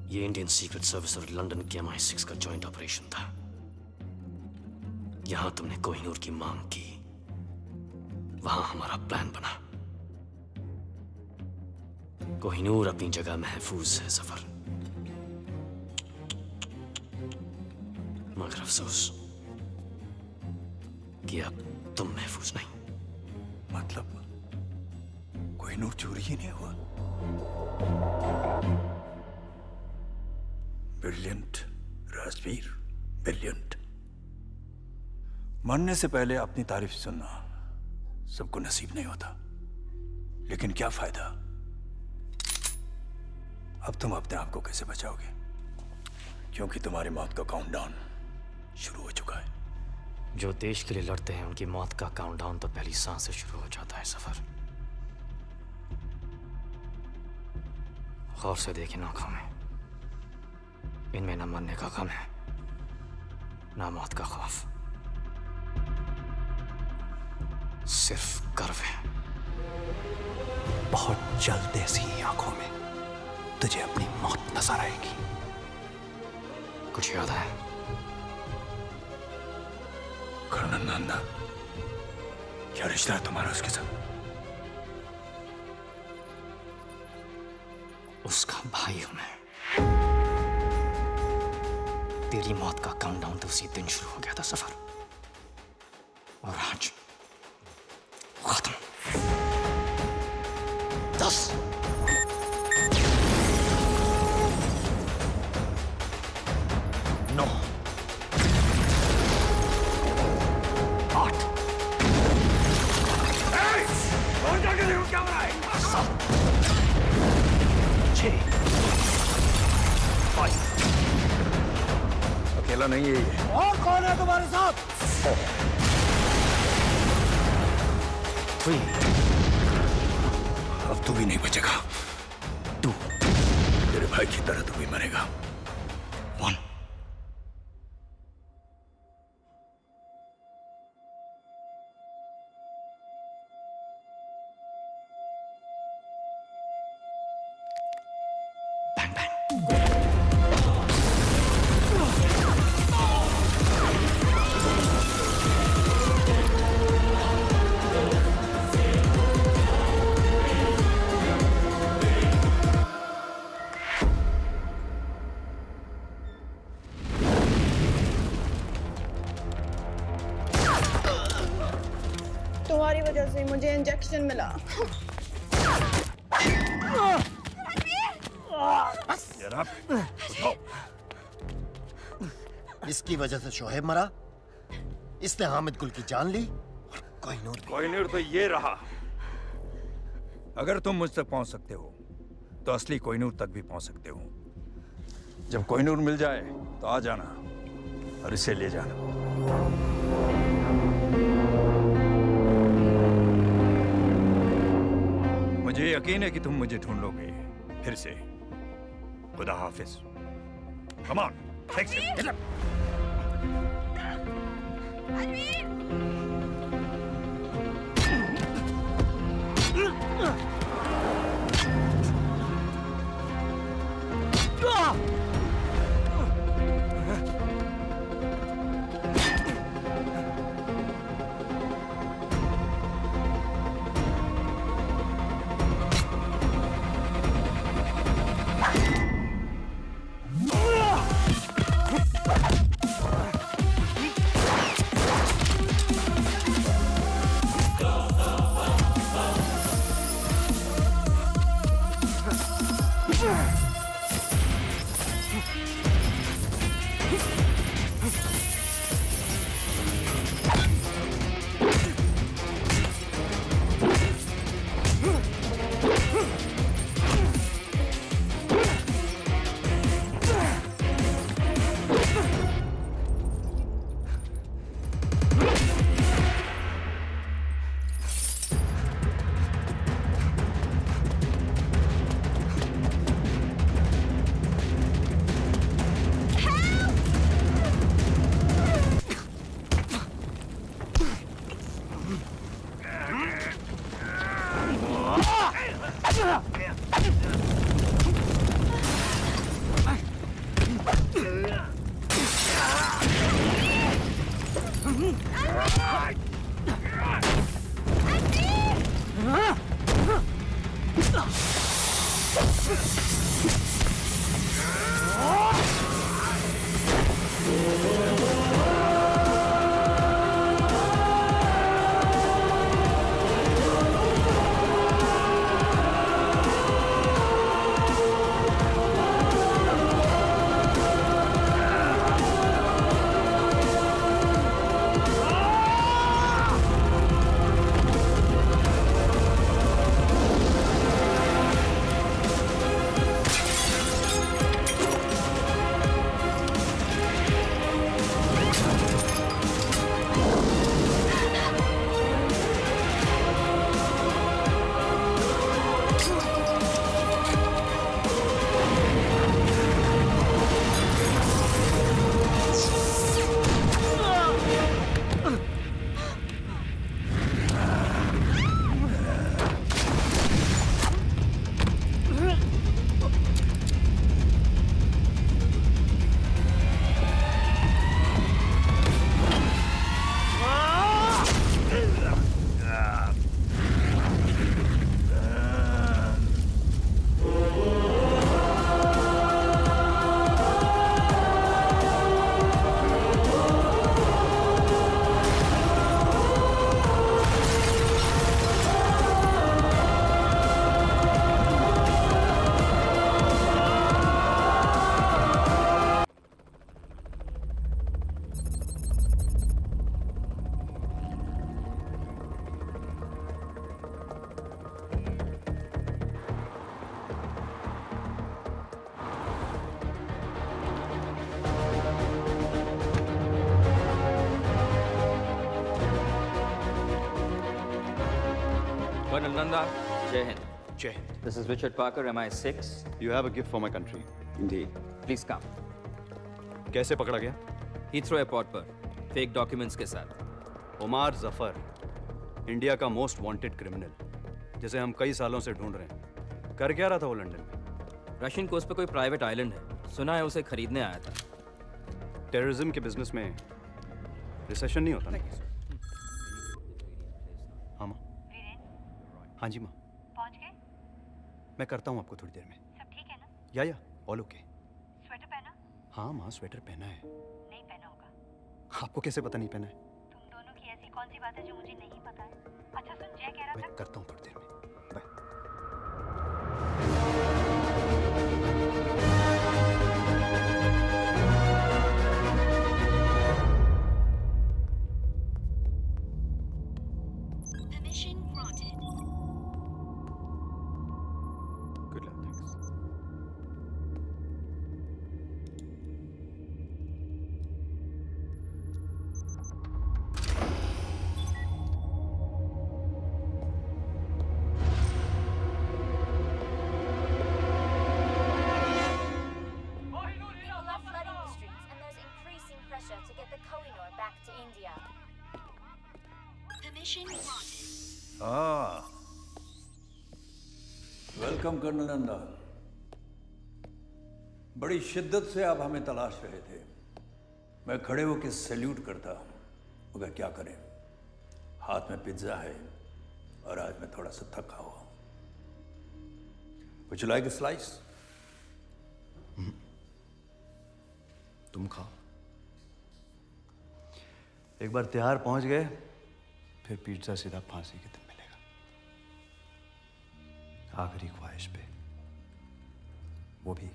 ये Indian secret service और London के MI6 का जॉइंट ऑपरेशन था। यहां तुमने कोहिनूर की मांग की, वहां हमारा प्लान बना। कोहिनूर अपनी जगह महफूज है सफर, मगर अफसोस कि अब तुम महफूज नहीं। मतलब कोहिनूर चोरी ही नहीं हुआ? Brilliant Rajveer, brilliant. मरने से पहले अपनी तारीफ सुनना सबको नसीब नहीं होता, लेकिन क्या फायदा? अब तुम अपने आप को कैसे बचाओगे? क्योंकि तुम्हारी मौत का काउंटडाउन शुरू हो चुका है। जो देश के लिए लड़ते हैं उनकी मौत का काउंटडाउन तो पहली सांस से शुरू हो जाता है सफर। गौर से देखें आंखों में, इनमें न मरने का गम है, न मौत का खौफ, सिर्फ गर्व है। बहुत जल्द ऐसी आंखों में तुझे अपनी मौत नजर आएगी। कुछ याद है? कर्नल नंदा, क्या रिश्ता है तुम्हारा उसके साथ? उसका भाई हूं मैं। तेरी मौत का काउंटडाउन तो उसी दिन शुरू हो गया था सफर, और आज खत्म। 10 9 8 कौन जाके देखो क्या हो रहा है? 7 6 5 अकेला नहीं है ये। और कौन है तुम्हारे साथ? 3 अब तू भी नहीं बचेगा। 2 तेरे भाई की तरह तू भी मरेगा। 1 Bang bang. तुम्हारी वजह से मुझे इंजेक्शन मिला। जरा उठाओ। इसकी वजह से शोहेब मरा, इसने हामिद गुल की जान ली, और कोहिनूर तो ये रहा। अगर तुम मुझ तक पहुंच सकते हो तो असली कोहिनूर तक भी पहुंच सकते हो। जब कोहिनूर मिल जाए तो आ जाना और इसे ले जाना। मुझे यकीन है कि तुम मुझे ढूंढ लोगे फिर से। खुदा हाफिज। Come on, take it. Colonel Nanda, Jai Hind. जय Hind. This is Richard Parker, MI6. You have a gift for my country. Indeed. Please come. कैसे पकड़ा गया? Heathrow Airport पर, fake documents के साथ. उमार जफर, इंडिया का मोस्ट वांटेड क्रिमिनल, जिसे हम कई सालों से ढूंढ रहे हैं। कर क्या रहा था वो लंदन में? रशियन कोस्ट पे कोई प्राइवेट आइलैंड है, सुना है उसे खरीदने आया था. टेररिज्म के बिजनेस में रिसेशन नहीं होता ना? हाँ माँ। हाँ जी माँ। पहुंच गए? मैं करता हूँ आपको थोड़ी देर में. सब ठीक है ना? या ऑल ओके. स्वेटर पहना? हाँ माँ, स्वेटर पहना है. नहीं पहना होगा. आपको कैसे पता नहीं पहना है? तुम दोनों की ऐसी कौन सी बात है जो मुझे नहीं पता है? अच्छा सुन, जय कह रहा मैं था. करता हूँ थोड़ी देर में. Bye. Permission granted. Good luck. Thanks. People are flooding the streets, and there's increasing pressure to get the Kohinoor back to India. Permission granted. हाँ, वेलकम कर्नल नंदा। बड़ी शिद्दत से आप हमें तलाश रहे थे। मैं खड़े होकर सैल्यूट करता, मगर क्या करें, हाथ में पिज्जा है और आज मैं थोड़ा सा थका हुआ हूं। Would you like a slice? तुम खाओ. एक बार तिहाड़ पहुंच गए, फिर पिज्जा सीधा फांसी के दिन मिलेगा. आखिरी ख्वाहिश पे, वो भी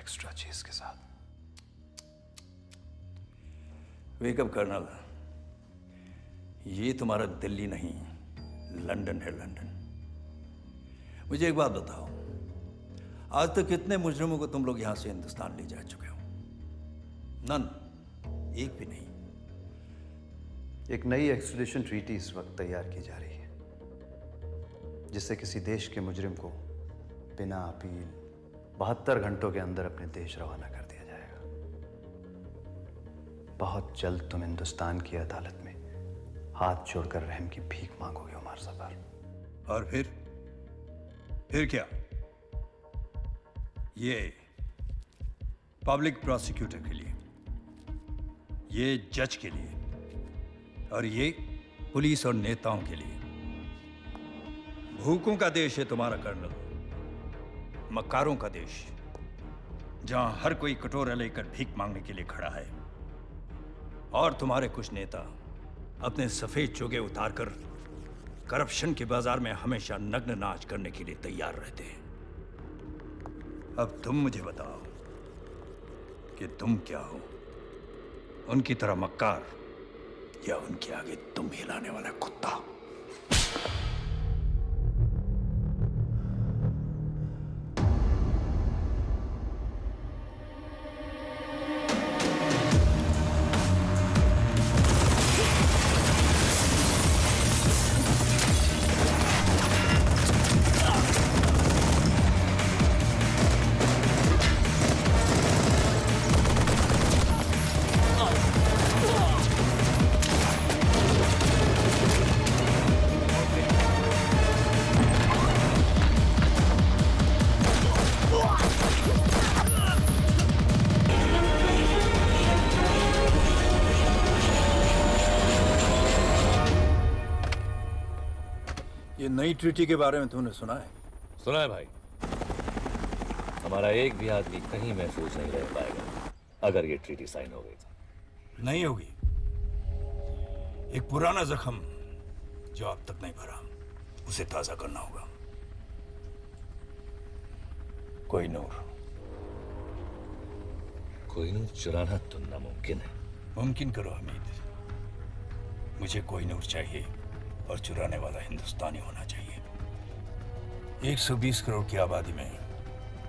एक्स्ट्रा चीज के साथ. वेकअप कर्नल, ये तुम्हारा दिल्ली नहीं, लंदन है, लंदन। मुझे एक बात बताओ, आज तक कितने मुजरिमों को तुम लोग यहां से हिंदुस्तान ले जा चुके हो? नन, एक भी नहीं। एक नई एक्स्ट्रेडिशन ट्रीटी इस वक्त तैयार की जा रही है, जिससे किसी देश के मुजरिम को बिना अपील 72 घंटों के अंदर अपने देश रवाना कर दिया जाएगा। बहुत जल्द तुम हिंदुस्तान की अदालत में हाथ जोड़कर रहम की भीख मांगोगे उमर जफर। और फिर क्या? ये पब्लिक प्रोसिक्यूटर के लिए, ये जज के लिए, और ये पुलिस और नेताओं के लिए। भूखों का देश है तुम्हारा कर्नल, मक्कारों का देश, जहां हर कोई कटोरा लेकर भीख मांगने के लिए खड़ा है। और तुम्हारे कुछ नेता अपने सफेद चोगे उतारकर करप्शन के बाजार में हमेशा नग्न नाच करने के लिए तैयार रहते हैं। अब तुम मुझे बताओ कि तुम क्या हो, उनकी तरह मक्कार या उनके आगे तुम हिलाने वाला कुत्ता? ये नई ट्रीटी के बारे में तुमने सुना है? सुना है भाई। हमारा एक भी आदमी कहीं महफूज नहीं रह पाएगा अगर ये ट्रीटी साइन हो गई तो। नहीं होगी। एक पुराना जख्म जो अब तक नहीं भरा, उसे ताजा करना होगा। कोहिनूर। कोहिनूर चुराना तो नामुमकिन है। मुमकिन करो हमीद। मुझे कोहिनूर चाहिए, और चुराने वाला हिंदुस्तानी होना चाहिए। 120 करोड़ की आबादी में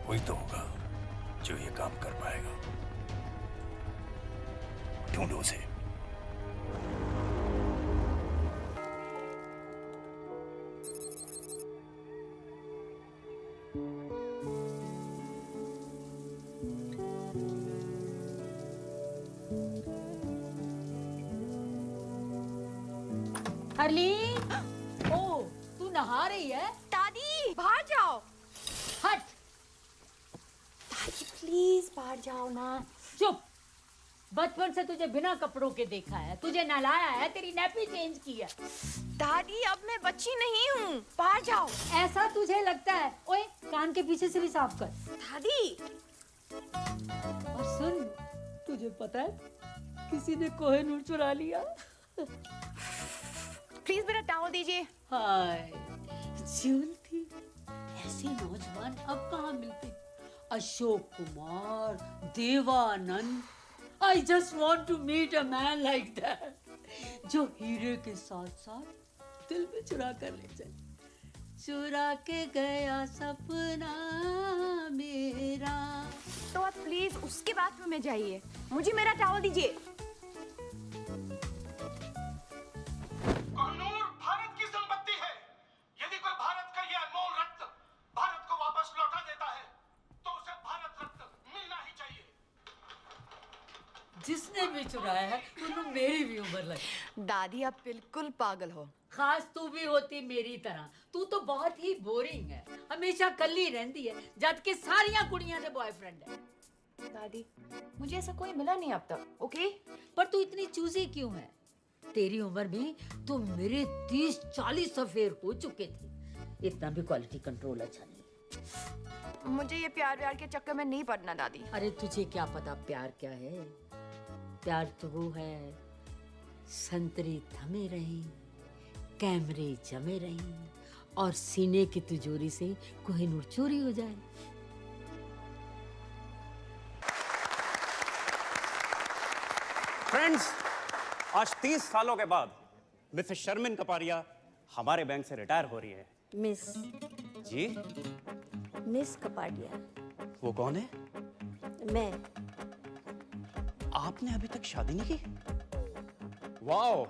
कोई तो होगा जो ये काम कर पाएगा। ढूंढो उसे। डार्लिंग, ओ तू नहा रही है? दादी बाहर जाओ। हट। दादी प्लीज बाहर जाओ ना। चुप। बचपन से तुझे बिना कपड़ों के देखा है, तुझे नहलाया है, तेरी नैपी चेंज की है। दादी अब मैं बच्ची नहीं हूँ, बाहर जाओ। ऐसा तुझे लगता है? ओए कान के पीछे से भी साफ कर। दादी। और सुन, तुझे पता है किसी ने कोहिनूर चुरा लिया। प्लीज मेरा टॉवल दीजिए। हाय ज्वेलरी, ऐसे नौजवान अब कहाँ मिलते? Ashok Kumar, Devanand. I just want to meet a man like that, जो हीरे के साथ साथ दिल में चुरा कर ले जाए। चुरा के गया सपना मेरा। तो आप प्लीज उसके बाथरूम में जाइए, मुझे मेरा टॉवल दीजिए। कोहिनूर भारत की संपत्ति है। यदि कोई भारत का ये अनमोल रत्न भारत को वापस लौटा देता है तो उसे भारत रत्न मिलना ही चाहिए। जिसने भी चुराया है उन्होंने मेरी भी उम्र लगी। दादी आप बिल्कुल पागल हो। खास तू भी होती मेरी तरह। तू तो बहुत ही बोरिंग है, हमेशा कल्ली रहती है, जबकि सारियां कुड़ियां से बॉयफ्रेंड है। दादी मुझे ऐसा कोई मिला नहीं अब तक, ओके? पर तू इतनी चूजी क्यों है? तेरी उम्र में तो मेरे 30-40 अफेयर हो चुके थे। इतना भी क्वालिटी कंट्रोल अच्छा नहीं। मुझे ये प्यार के चक्कर में नहीं पड़ना दादी। अरे तुझे क्या पता प्यार क्या है? प्यार तो वो है, संतरी थमे रही, कैमरे जमे रही और सीने की तिजोरी से कोहिनूर चोरी हो जाए। फ्रेंड्स, आज 30 सालों के बाद मिसेस शर्मिन कपारिया हमारे बैंक से रिटायर हो रही है। मिस जी? मिस कपाडिया। वो कौन है? मैं। आपने अभी तक शादी नहीं की? वाओ।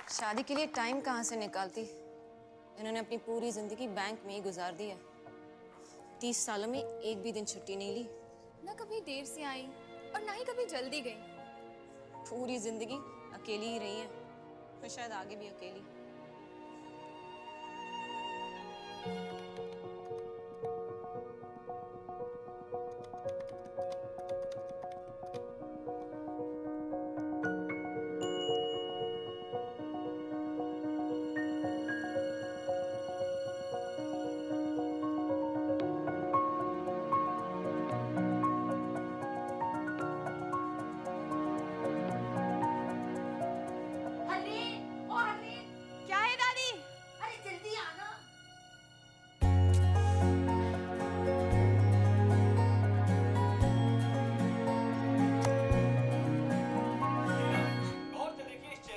शादी के लिए टाइम कहाँ से निकालती? इन्होंने अपनी पूरी जिंदगी बैंक में ही गुजार दी है। 30 सालों में एक भी दिन छुट्टी नहीं ली। ना कभी देर से आई और ना ही कभी जल्दी गई। पूरी जिंदगी अकेली ही रही है और शायद आगे भी अकेली।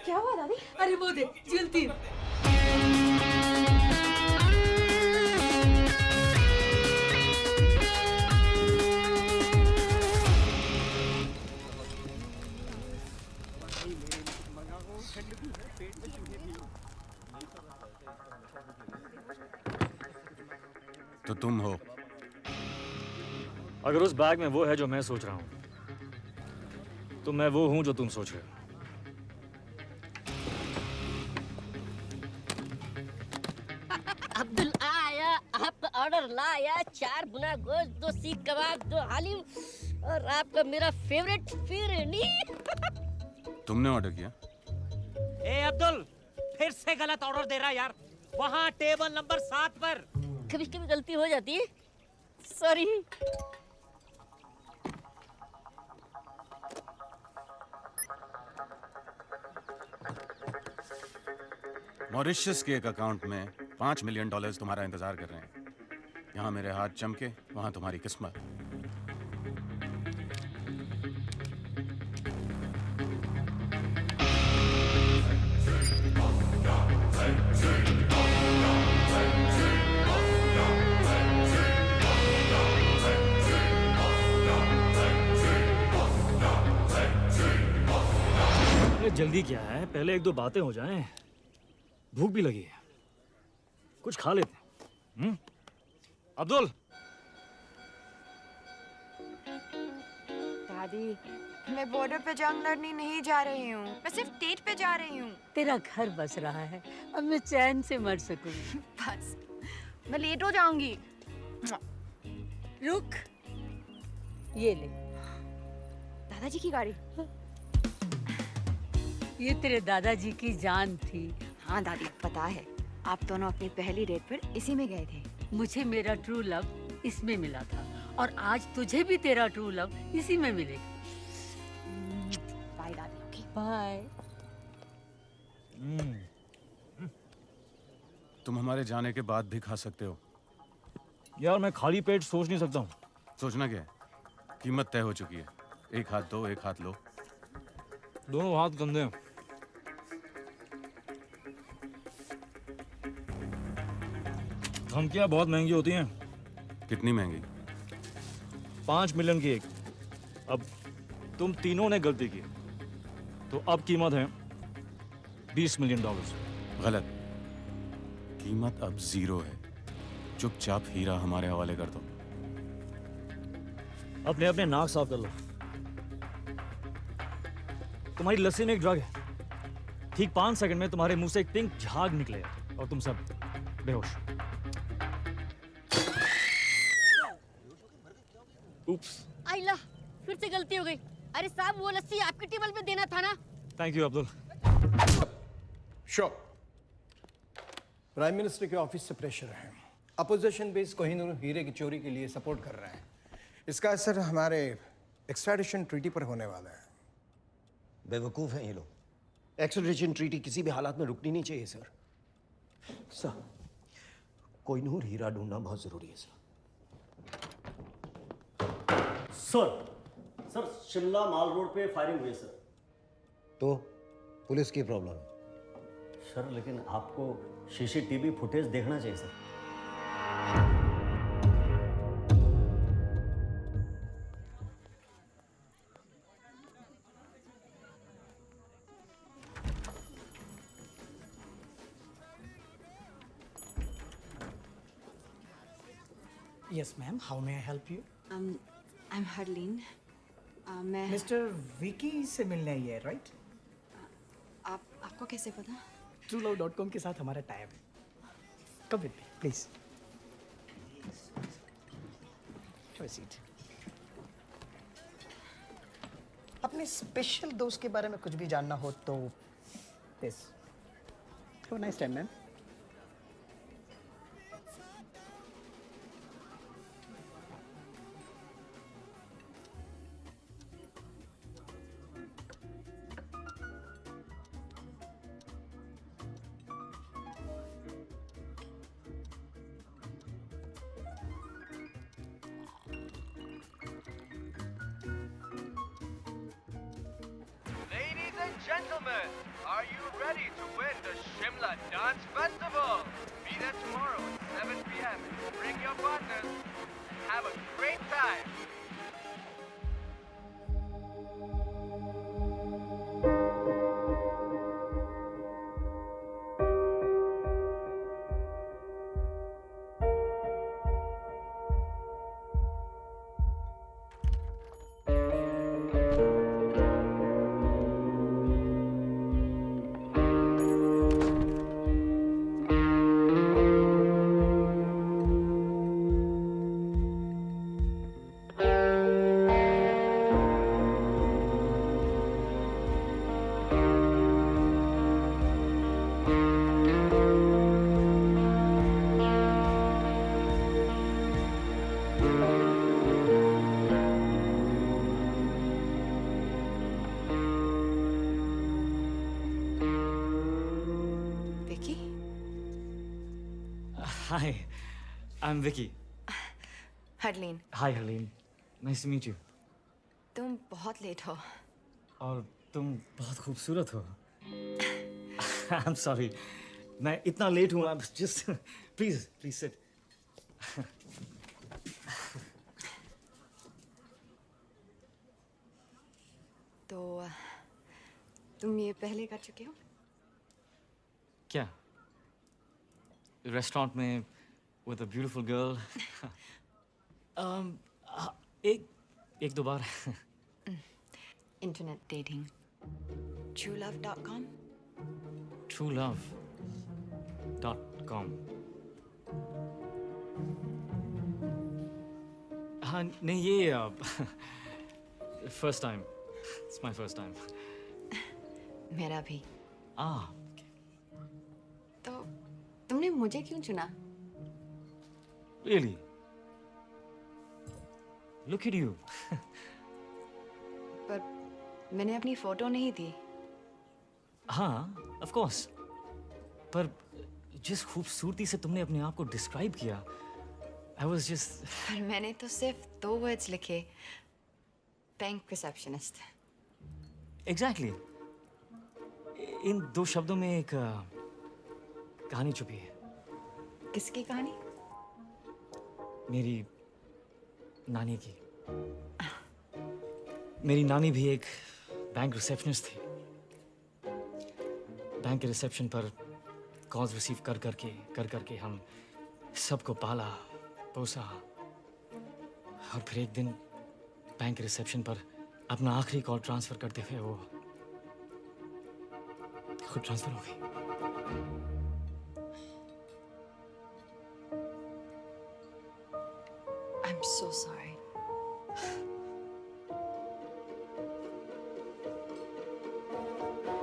क्या हुआ दादी? अरे वो देख जलती। तो तुम हो? अगर उस बैग में वो है जो मैं सोच रहा हूं, तो मैं वो हूं जो तुम सोच रहे हो। अब्दुल आया, आपका ऑर्डर लाया। 4 गुना गोश्त, 2 सीख कबाब, 2 हालीम और आपका मेरा फेवरेट फिरनी। तुमने ऑर्डर किया? ए अब्दुल, फिर से गलत ऑर्डर दे रहा है यार। वहाँ टेबल नंबर 7 पर। कभी कभी गलती हो जाती है, सॉरी। मॉरिशस के एक अकाउंट में $5 मिलियन तुम्हारा इंतजार कर रहे हैं। यहाँ मेरे हाथ चमके, वहाँ तुम्हारी किस्मत। जल्दी क्या है, पहले 1-2 बातें हो जाएं। भूख भी लगी है। कुछ खा लेते। अब्दुल। दादी, मैं बॉर्डर पे जंग लड़ने नहीं जा रही हूँ, मैं सिर्फ डेट पे जा रही हूँ। तेरा घर बस रहा है, अब मैं चैन से मर सकूं। बस, मैं लेट हो जाऊंगी। रुक, ये ले। दादाजी की गाड़ी। ये तेरे दादाजी की जान थी। हाँ दादी, पता है। आप दोनों अपनी पहली डेट पर इसी में गए थे। मुझे मेरा ट्रू लव इसमें मिला था और आज तुझे भी तेरा ट्रू लव इसी में मिलेगा। बाय दादी। Okay bye. तुम हमारे जाने के बाद भी खा सकते हो। यार मैं खाली पेट सोच नहीं सकता हूँ। सोचना क्या है? कीमत तय हो चुकी है। एक हाथ दो, एक हाथ लो। दोनों हाथ गंदे हैं। धमकियाँ बहुत महंगी होती हैं। कितनी महंगी? 5 मिलियन की एक। अब तुम तीनों ने गलती की, तो अब कीमत है $20 मिलियन। गलत। कीमत अब 0 है। चुपचाप हीरा हमारे हवाले कर दो। अपने अपने नाक साफ कर लो। तुम्हारी लस्सी में एक ड्रग है। ठीक 5 सेकंड में तुम्हारे मुंह से एक पिंक झाग निकलेगा और तुम सब बेहोश। Oops. आइला, फिर से गलती हो गई। अरे साहब, वो लस्सी आपके टेबल पे देना था ना। Thank you Abdul. Sure. Prime minister के ऑफिस से प्रेशर है। अपोजिशन बेस कोहिनूर हीरे की चोरी के लिए सपोर्ट कर रहे हैं। इसका असर हमारे एक्सट्रैडिशन ट्रीटी पर होने वाला है। बेवकूफ हैं ये लोग। एक्सट्रैडिशन ट्रीटी किसी भी हालात में रुकनी नहीं चाहिए सर। सर, कोहिनूर हीरा ढूंढना बहुत जरूरी है सर। सर, शिमला माल रोड पे फायरिंग हुई है सर। तो पुलिस की प्रॉब्लम है सर, लेकिन आपको सीसीटीवी फुटेज देखना चाहिए sir. Yes, ma'am. How may I help you? I'm Harleen. मैं Mr. विकी से मिलने आई है, right? आपको कैसे पता? TrueLove.com के साथ हमारा टाइप है। Come with me, please. Have a seat. अपने स्पेशल दोस्त के बारे में कुछ भी जानना हो तो this. Have a nice time, ma'am. Ladies and gentlemen, are you ready to win the Shimla Dance Festival? Be there tomorrow at 7 p.m. Bring your partners. Have a great time. Hi, I'm Vicky. Harleen. Hi, Harleen. Nice to meet you. तुम बहुत late हो। और तुम बहुत खूबसूरत हो। I'm sorry. मैं इतना लेट हूँ। I'm just please sit. तो तुम ये पहले कर चुके हो? क्या? रेस्टोरेंट में with a beautiful girl. एक दो बार. Internet dating. TrueLove.com. TrueLove.com. हाँ नहीं ये first time. It's my first time. मेरा भी. तो तुमने मुझे क्यों चुना? Really? Look at you. पर मैंने अपनी फोटो नहीं दी. हाँ, of course. पर जिस खूबसूरती से तुमने अपने आप को डिस्क्राइब किया, I was just. पर मैंने तो सिर्फ 2 words लिखे. Bank receptionist. Exactly. इन 2 शब्दों में एक कहानी छुपी है. किसकी कहानी? मेरी नानी की. मेरी नानी भी एक बैंक रिसेप्शनिस्ट थी. बैंक के रिसेप्शन पर कॉल्स रिसीव कर करके हम सबको पाला पोसा और फिर एक दिन बैंक के रिसेप्शन पर अपना आखिरी कॉल ट्रांसफर करते हुए वो खुद ट्रांसफर हो गई. I'm so sorry.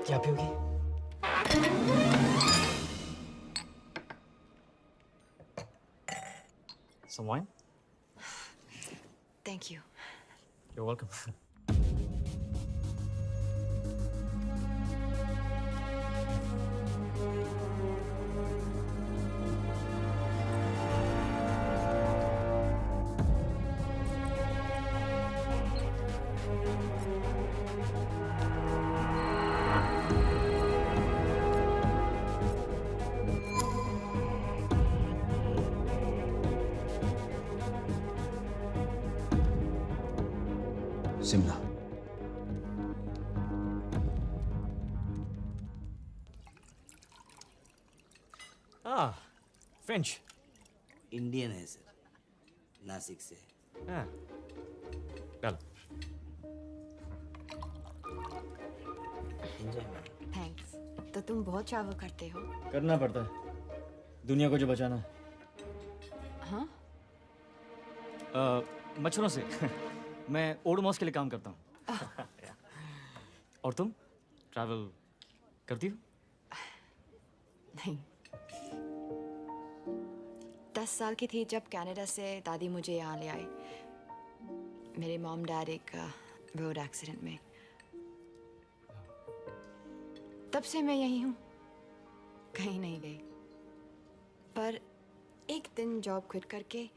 क्या पियोगी? Some wine? Thank you. You're welcome. Shimla. French. Indian है सर, नासिक से. हाँ. चलो. थैंक्स. तो तुम बहुत ट्रैवल करते हो? करना पड़ता है दुनिया को जो बचाना है. हाँ? मच्छरों से. मैं ओडोमॉस के लिए काम करता हूँ. और तुम ट्रैवल करती हो? नहीं. 10 साल की थी जब कनाडा से दादी मुझे यहाँ ले आई. मेरे मॉम डैड एक रोड एक्सीडेंट में. तब से मैं यहीं हूँ, कहीं नहीं गई. पर एक दिन जॉब क्विट करके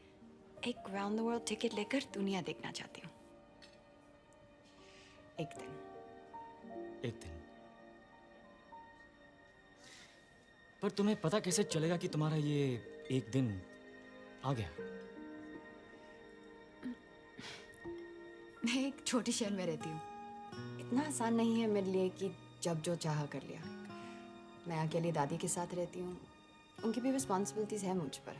एक राउंड द वर्ल्ड टिकट लेकर दुनिया देखना चाहती हूँ. एक दिन. पर तुम्हें पता कैसे चलेगा कि तुम्हारा ये एक दिन आ गया? मैं एक छोटे शहर में रहती हूँ. इतना आसान नहीं है मेरे लिए कि जब जो चाहा कर लिया. मैं अकेली दादी के साथ रहती हूँ. उनकी भी रिस्पॉन्सिबिलिटीज है मुझ पर.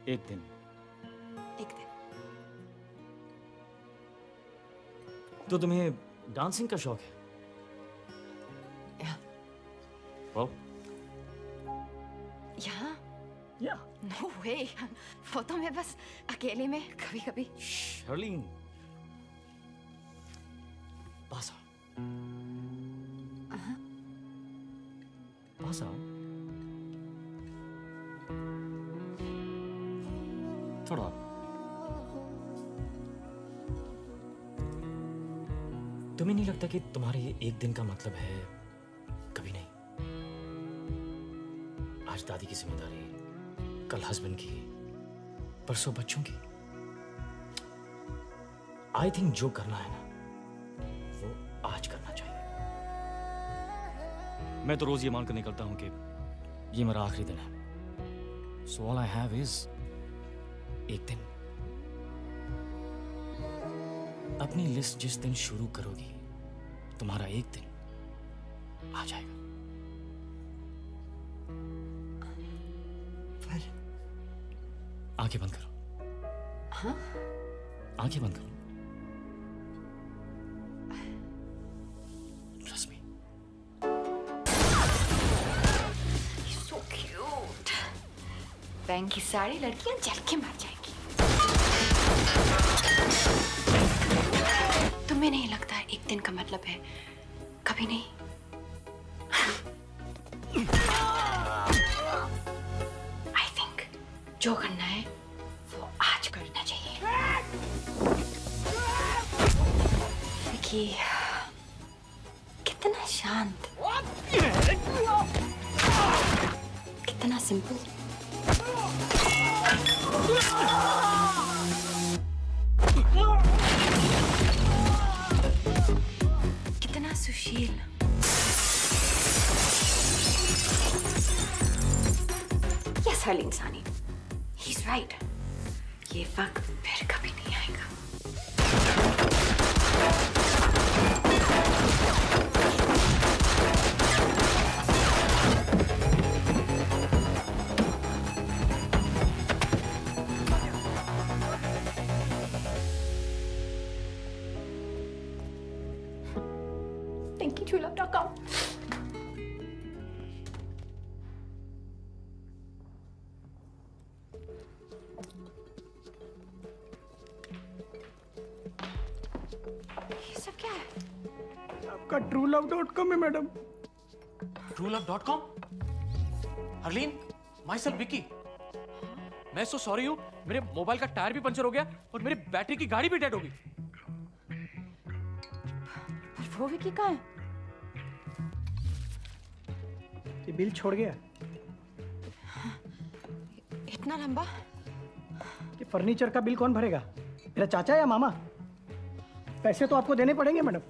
एक दिन. तो तुम्हें डांसिंग का शौक है? Well. यहाँ? Yeah. No way. वो तो मैं बस अकेले में कभी-कभी. Charlene. पास आओ. पास आओ. थोड़ा. तुम्हें नहीं लगता कि तुम्हारे ये एक दिन का मतलब है कभी नहीं? आज दादी की जिम्मेदारी, कल हस्बैंड की, परसों बच्चों की. आई थिंक जो करना है ना वो आज करना चाहिए. मैं तो रोज ये मानकर निकलता हूं कि ये मेरा आखिरी दिन है. So all I have is एक दिन. अपनी लिस्ट जिस दिन शुरू करोगी तुम्हारा एक दिन आ जाएगा. आंखें बंद करो। हाँ? आंखें बंद करो। Trust me. So cute. Bank की सारी लड़कियां जल के मर जाएंगी। तुम्हें नहीं लगता एक दिन का मतलब है कभी नहीं? I think जो करना है वो आज करना चाहिए। विकी कितना शांत, कितना सिंपल। कितना सुशील। यस हर्लीन सानी, he's right. ये वक्त फिर कभी नहीं आएगा। ThinkingTrueLove.com. ये सब क्या है? आपका TrueLove.com है madam. TrueLove.com? Harleen, my self Vicky. मैं सो सॉरी हूँ, मेरे मोबाइल का टायर भी पंचर हो गया और मेरी बैटरी की गाड़ी भी डेड हो गई। वो विकी कहाँ है? ये बिल छोड़ गया। इतना लंबा? ये फर्नीचर का बिल कौन भरेगा? मेरा चाचा या मामा? पैसे तो आपको देने पड़ेंगे मैडम।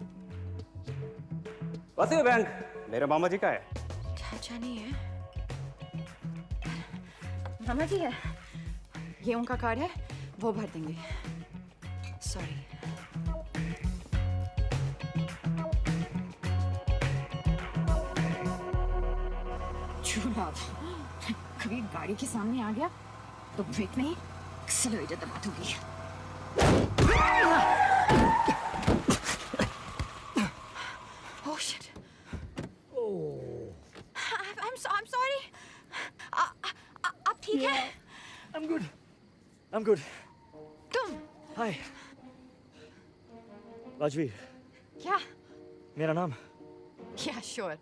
वैसे बैंक मेरे मामा जी का है। चाचा नहीं है, मामा जी है। ये उनका कार्ड है, वो भर देंगे। सॉरी। कभी गाड़ी के सामने आ गया तो ब्रेक नहीं, एक्सेलरेटर दबा दूंगी। Oh shit. I'm sorry. आप ठीक हैं? I'm good. तुम? Hi. राजवीर, क्या? मेरा नाम। क्या श्योर?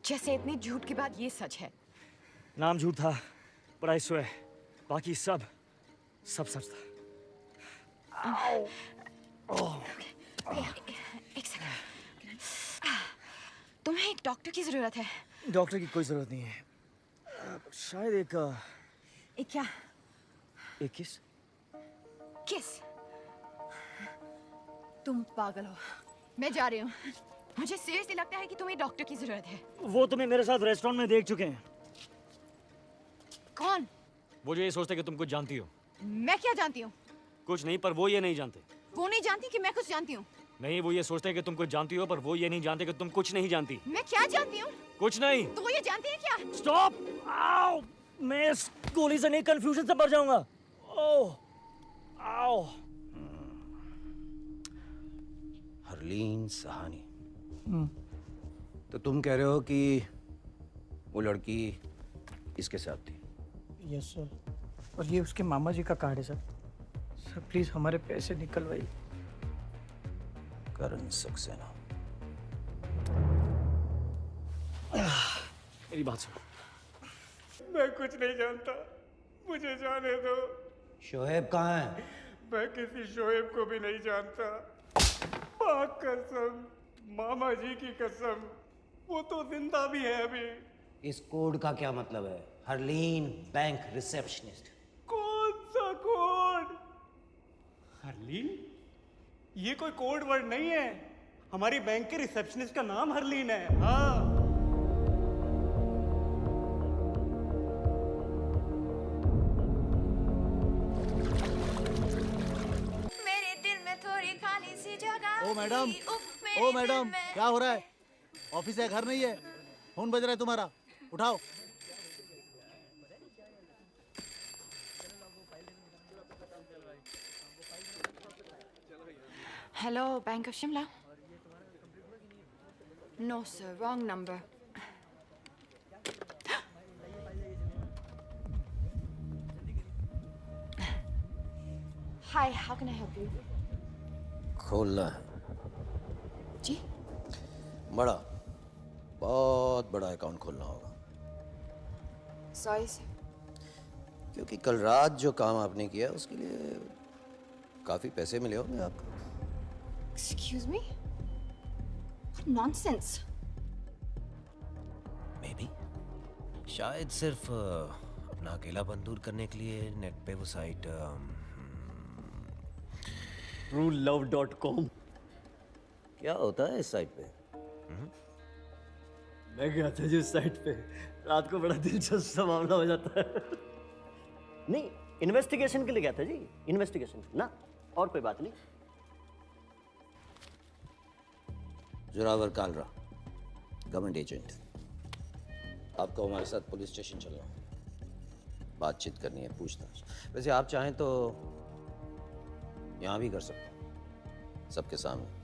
जैसे इतनी झूठ के बाद ये सच है। नाम झूठ था, पर आई स्वेयर बाकी सब सच था। एक सेकंड। तुम्हें एक डॉक्टर की जरूरत है। डॉक्टर की कोई जरूरत नहीं है। शायद एक क्या? एक किस? किस? तुम पागल हो। मैं जा रही हूँ। मुझे सीरियसली लगता है कि तुम्हें डॉक्टर की जरूरत है। वो तुम्हें मेरे साथ रेस्टोरेंट में देख चुके हैं। कौन? वो जो ये सोचते कि तुम कुछ जानती हो। मैं क्या जानती हूँ? कुछ नहीं, पर वो ये नहीं जानते। वो नहीं जानती कि मैं कुछ जानती हूँ। नहीं, वो ये सोचते हैं कि तुम कुछ जानती हो, पर वो ये नहीं जानते कि तुम कुछ नहीं जानती। मैं क्या जानती हूँ? कुछ नहीं। तो वो ये जानती है क्या? स्टॉप! आओ! मैं इस गोली से नहीं, कंफ्यूजन से मर जाऊंगा। ओह! आओ! हरलीन सहानी। तो तुम कह रहे हो कि वो लड़की इसके साथ थी? यस सर, और ये उसके मामा जी का कार्ड है सर। सर प्लीज हमारे पैसे निकलवाइए। करण सक्सेना। मेरी बात सुनो। मैं कुछ नहीं जानता, मुझे जाने दो। शोएब कहाँ है? मैं किसी शोएब को भी नहीं जानता। पाक कसम, मामा जी की कसम, वो तो जिंदा भी है अभी। इस कोड का क्या मतलब है? Harleen bank receptionist. कौन सा कोड? हरलीन? ये कोई कोड वर्ड नहीं है। हमारी बैंक के रिसेप्शनिस्ट का नाम हरलीन है। हाँ। मेरे दिल में थोड़ी खाली सी जगह। ओ मैडम, क्या हो रहा है? ऑफिस है, घर नहीं है? फोन बज रहा है तुम्हारा, उठाओ। Hello, Bank of Shimla. No, sir, wrong number. Hi, how can I help you? खोलना है जी? बड़ा, बहुत बड़ा अकाउंट खोलना होगा। Sorry, sir. क्योंकि कल रात जो काम आपने किया उसके लिए काफी पैसे मिले होंगे आपको। Excuse me? What nonsense! Maybe. शायद सिर्फ अपना अकेलापन दूर करने के लिए नेट पे वो साइट TrueLove.com। क्या होता है इस साइट पे? मैं गया था जी उस साइट पे, रात को बड़ा दिलचस्प सा मामला हो जाता है। नहीं, इन्वेस्टिगेशन के लिए गया था जी, इन्वेस्टिगेशन ना, और कोई बात नहीं। Zorawar Kalra, government agent. आपको हमारे साथ पुलिस स्टेशन चलना है, बातचीत करनी है, पूछताछ। वैसे आप चाहें तो यहां भी कर सकते हैं, सबके सामने।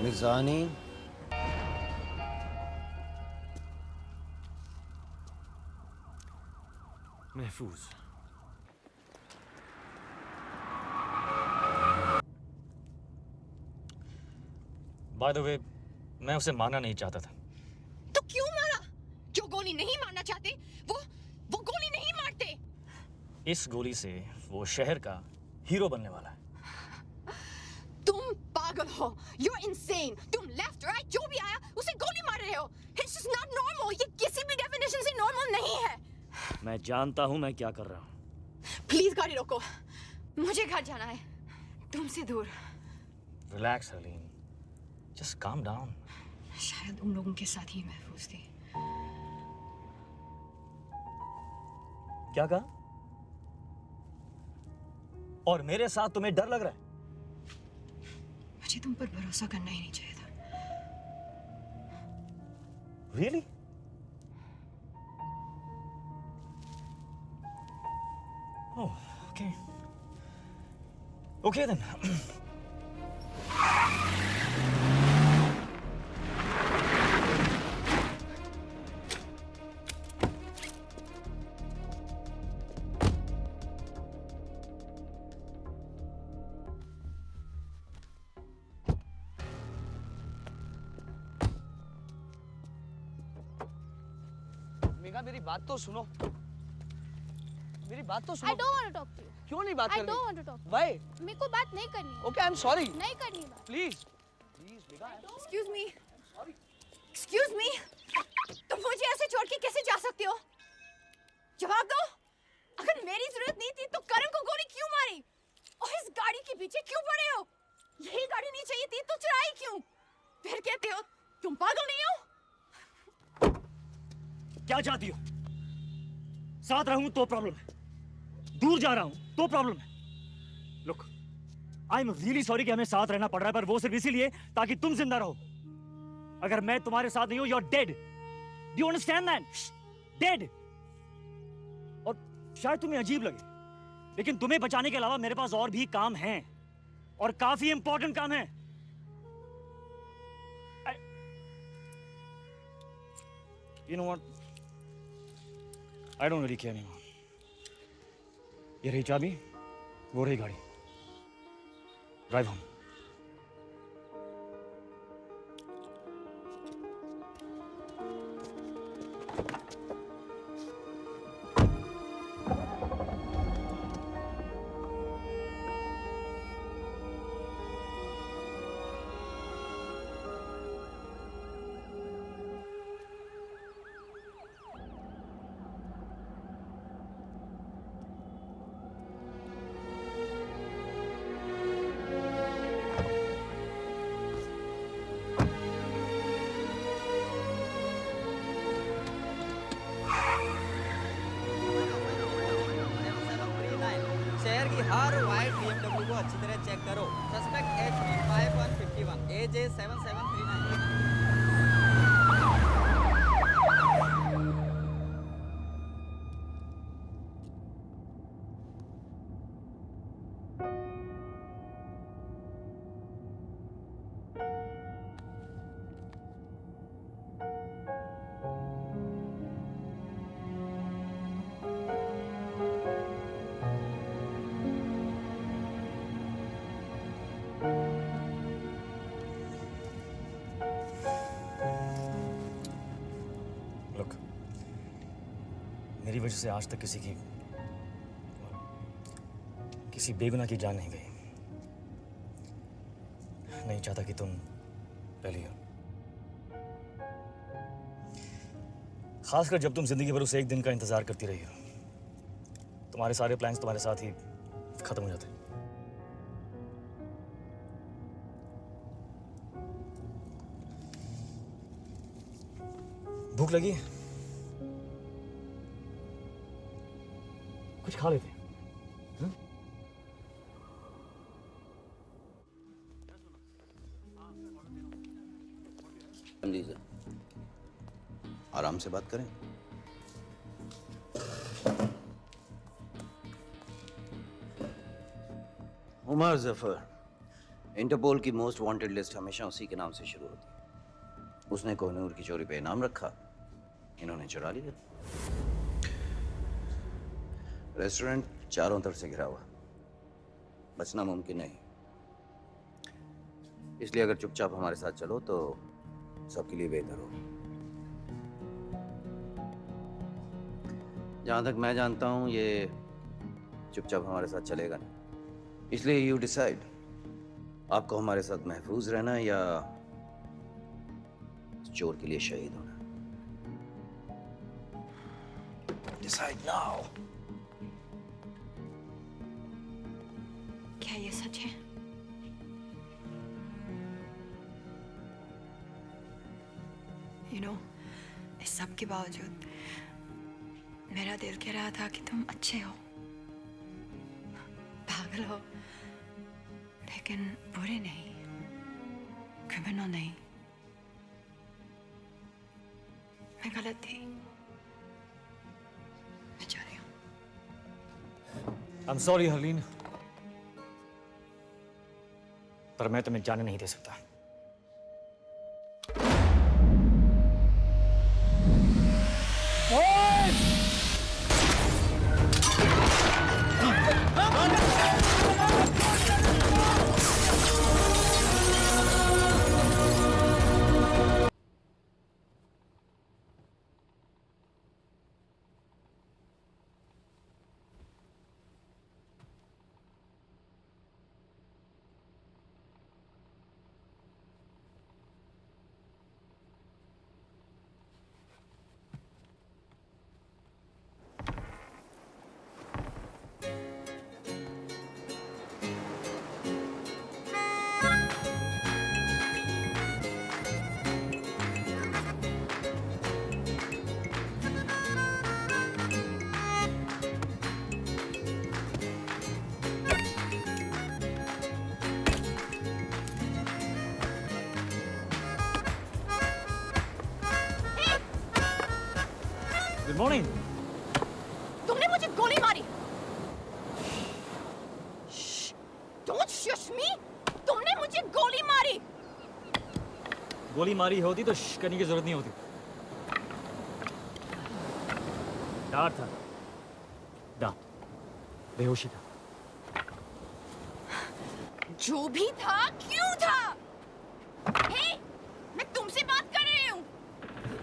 मिर्जानी, महफूज। बाय द वे, मैं उसे मारना नहीं चाहता था। तो क्यों मारा? जो गोली नहीं मारना चाहते, वो गोली नहीं मारते। इस गोली से वो शहर का हीरो बनने वाला है। तुम पागल हो, you're insane. तुम लेफ्ट राइट जो भी आया उसे गोली मार रहे हो। It's just not normal. ये किसी भी डेफिनेशन से नॉर्मल नहीं है। मैं जानता हूं मैं क्या कर रहा हूं। प्लीज गाड़ी रोको, मुझे घर जाना है, तुमसे दूर। Relax Harleen, just calm down. शायद उन लोगों के साथ ही महफूज थी। क्या कहा? और मेरे साथ तुम्हें डर लग रहा है? मुझे तुम पर भरोसा करना ही नहीं चाहिए था। Really? Oh, okay. Okay then. Megha, मेरी बात तो सुनो, मेरी बात तो सुनो। I don't want to talk to you. क्यों नहीं बात करनी? I don't want to talk. Why? मेरे को बात नहीं करनी है। Okay, I'm sorry. नहीं करनी बात। Please, please, Megha. Excuse me. Excuse me. तुम मुझे ऐसे छोड़ के कैसे जा सकते हो? जवाब दो। अगर मेरी जरूरत नहीं थी तो करण को गोली क्यों मारी? और इस गाड़ी के पीछे क्यों पड़े हो? यही गाड़ी नहीं चाहिए थी तो चुराई क्यों? फिर कहते हो तुम पागल नहीं हो? क्या चाहती हो? साथ रहूं तो प्रॉब्लम है, दूर जा रहा हूं तो प्रॉब्लम है। Look, I am really sorry कि हमें साथ रहना पड़ रहा है, पर वो सिर्फ इसीलिए ताकि तुम जिंदा रहो। अगर मैं तुम्हारे साथ नहीं हूं, you are dead. Do you understand that? Dead. और शायद तुम्हें अजीब लगे, लेकिन तुम्हें बचाने के अलावा मेरे पास और भी काम हैं, और काफी इंपॉर्टेंट काम है। You know what? I don't really care anymore. ये रही चाबी, वो रही गाड़ी। Drive home. शहर की हर वाइट BMW को अच्छी तरह चेक करो। Suspect HP 5151 AJ 7739। वजह से आज तक किसी बेगुनाह की जान नहीं गई। नहीं चाहता कि तुम रह लियो, खासकर जब तुम जिंदगी भर उस एक दिन का इंतजार करती रही हो। तुम्हारे सारे प्लान्स तुम्हारे साथ ही खत्म हो जाते। भूख लगी है? कुछ खा लेते हैं। लीजिए, आराम से बात करें। उमर जफर, इंटरपोल की मोस्ट वांटेड लिस्ट हमेशा उसी के नाम से शुरू होती है। उसने कोहिनूर की चोरी पे इनाम रखा, इन्होंने चुरा लिया। रेस्टोरेंट चारों तरफ से घिरा हुआ, बचना मुमकिन नहीं। इसलिए अगर चुपचाप हमारे साथ चलो तो सबके लिए बेहतर हो। जहां तक मैं जानता हूं ये चुपचाप हमारे साथ चलेगा नहीं। इसलिए यू डिसाइड, आपको हमारे साथ महफूज रहना है या चोर के लिए शहीद होना। Decide now. क्या ये सच है? You know, इस सब के बावजूद मेरा दिल कह रहा था कि तुम अच्छे हो, पागल हो, लेकिन बुरे नहीं, क्रिमिनल नहीं। मैं गलत थी। मैं जा रही हूँ। I'm sorry हरलीन, पर मैं तुम्हें जाने नहीं दे सकता। Good morning. तुमने मुझे गोली मारी। Don't shush me! तुमने मुझे गोली मारी। गोली मारी होती तो श्श करने की जरूरत नहीं होती। डर था, डर, बेहोशी था। जो भी था, क्यों था? हे, मैं तुमसे बात कर रही हूँ।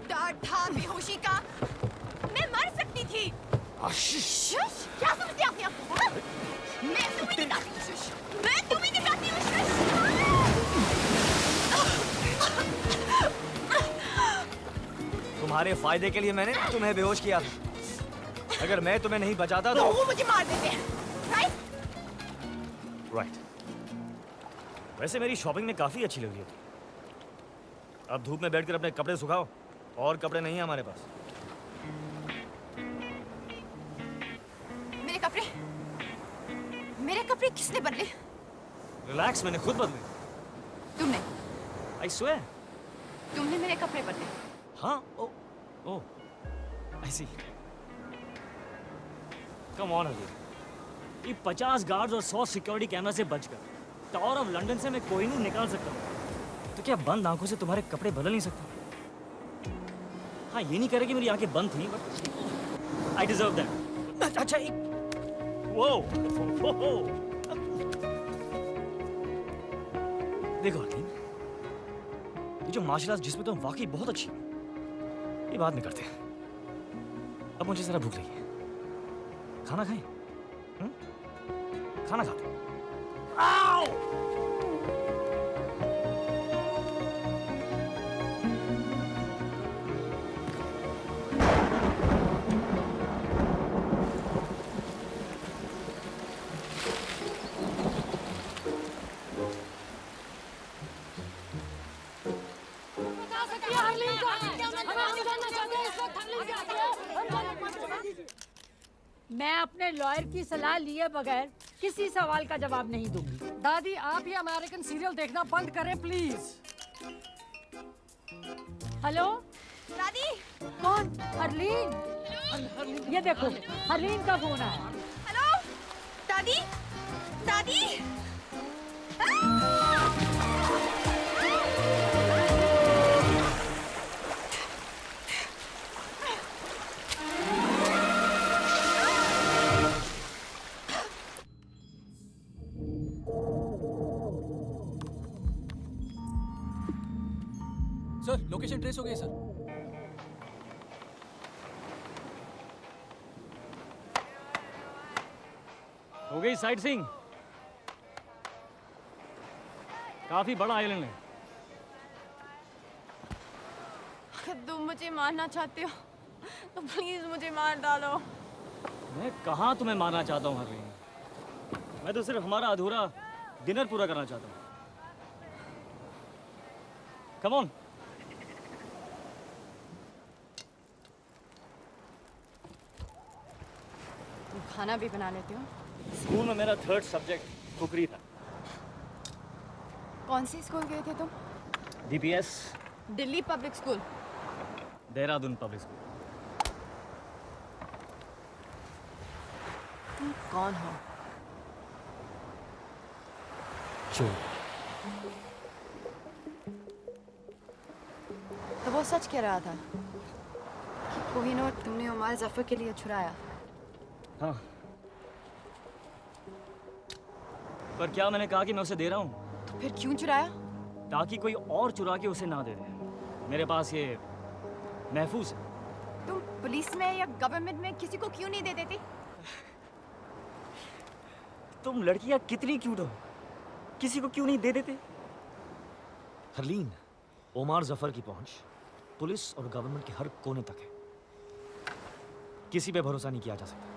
डर था बेहोशी का। मैं मर सकती थी। शुश, क्या समझते हैं अपने आप को? हाँ? मैं तुम्हें दिखाती हूँ शुश। मैं तुम्हें दिखाती हूँ शुश। तुम्हारे फायदे के लिए मैंने तुम्हें बेहोश किया था। अगर मैं तुम्हें नहीं बचाता तो वो मुझे मार देते हैं, राइट? राइट। वैसे मेरी शॉपिंग में काफी अच्छी लग रही है। अब धूप में बैठकर अपने कपड़े सुखाओ, और कपड़े नहीं है हमारे पास। मेरे कपड़े किसने बदले? रिलैक्स, मैंने खुद बदले। तुमने? I swear। तुमने मेरे कपड़े बदले? हाँ, ओ, I see। Come on अभी। ये 50 गार्ड्स और 100 सिक्योरिटी कैमरा से बचकर टावर ऑफ लंदन से मैं कोहिनूर निकाल सकता हूँ। तो क्या बंद आंखों से तुम्हारे कपड़े बदल नहीं सकता? हाँ, ये नहीं कह रहे कि मेरी आंखें बंद थी, बट I deserve that। अच्छा, वो देखो हकीम, ये जो मार्शल आर्ट्स जिसमें तुम वाकई बहुत अच्छी, ये बाद में करते हैं। अब मुझे जरा भूख लगी है। खाना खाएं? खाना खाते हैं। आओ! मैं अपने लॉयर की सलाह लिए बगैर किसी सवाल का जवाब नहीं दूंगी। दादी आप ये अमेरिकन सीरियल देखना बंद करें प्लीज। हेलो दादी। कौन? हरलीन। ये देखो हरलीन का फोन आया। हेलो दादी। दादी। सर लोकेशन ट्रेस हो गई सर। हो गई साइट सीइंग। काफी बड़ा आइलैंड है। अगर तुम मुझे मारना चाहते हो तो प्लीज मुझे मार डालो। मैं कहाँ तुम्हें मारना चाहता हूँ हरलीन। मैं तो सिर्फ हमारा अधूरा डिनर पूरा करना चाहता हूँ। Come on. तुम खाना भी बना लेते हो? स्कूल में मेरा 3rd सब्जेक्ट कुकरी था। कौन से स्कूल गए थे तुम? DPS Delhi public school. Dehradun public school. तुम कौन हो? चोर। तो वो सच कह रहा था कि कोहिनूर तुमने उमर जफर के लिए छुड़ाया। हाँ, पर क्या मैंने कहा कि मैं उसे दे रहा हूँ? तो फिर क्यों चुराया? ताकि कोई और चुरा के उसे ना दे दे। मेरे पास ये महफूज है। तुम पुलिस में या गवर्नमेंट में किसी को क्यों नहीं दे देती? तुम लड़कियां कितनी क्यूट हो, किसी को क्यों नहीं दे देते? हरलीन, ओमार जफर की पहुंच पुलिस और गवर्नमेंट के हर कोने तक है। किसी पे भरोसा नहीं किया जा सकता।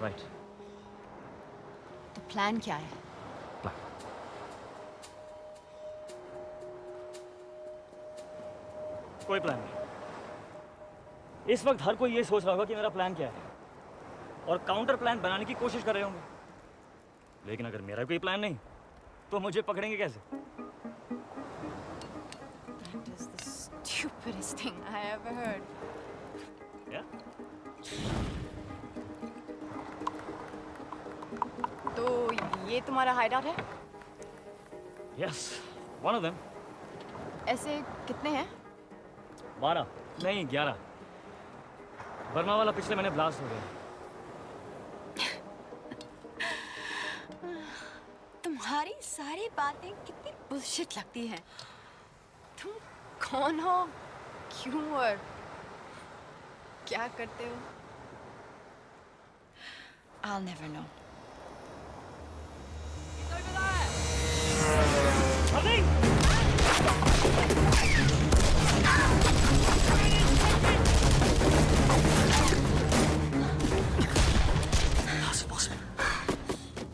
राइट। तो प्लान क्या है? कोई प्लान नहीं। इस वक्त हर कोई ये सोच रहा होगा कि मेरा प्लान क्या है और काउंटर प्लान बनाने की कोशिश कर रहे होंगे। लेकिन अगर मेरा कोई प्लान नहीं तो मुझे पकड़ेंगे कैसे? That is the stupidest thing I ever heard. Yeah? तो ये तुम्हारा हाइडआउट है? Yes, one of them. ऐसे कितने हैं? 12 नहीं 11। बर्मा वाला पिछले महीने ब्लास्ट हो गया। तुम्हारी सारी बातें कितनी बुलशिट लगती हैं। तुम कौन हो, क्यों और क्या करते हो? I'll never know.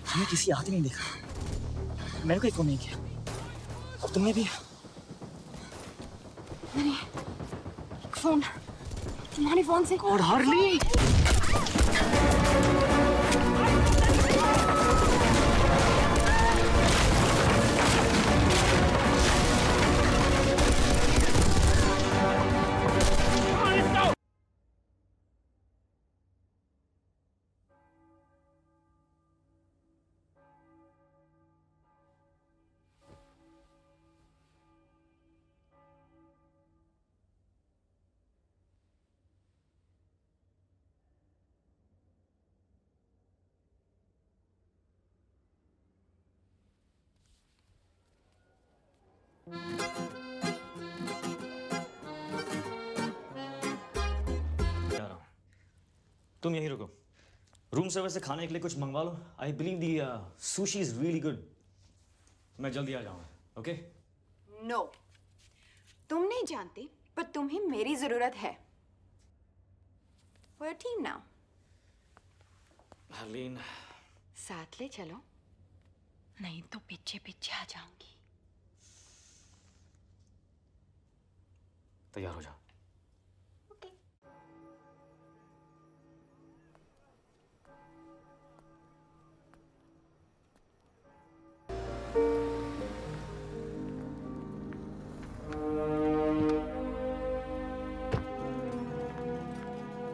हमने किसी आदमी नहीं देखा। मैंने कोई फोन नहीं किया। अब तुमने भी? मैंने एक फोन तुम्हारे फोन से। और हरलीन तुम यहीं रुको। रूम सर्विस से खाने के लिए कुछ मंगवा लो। I believe the sushi is really good. मैं जल्दी आ जाऊंगा। ओके? नो, तुम नहीं जानते पर तुम्हें मेरी जरूरत है। We're a team now. Harleen, साथ ले चलो, नहीं तो पीछे पीछे आ जाऊंगी। तैयार हो जाओ।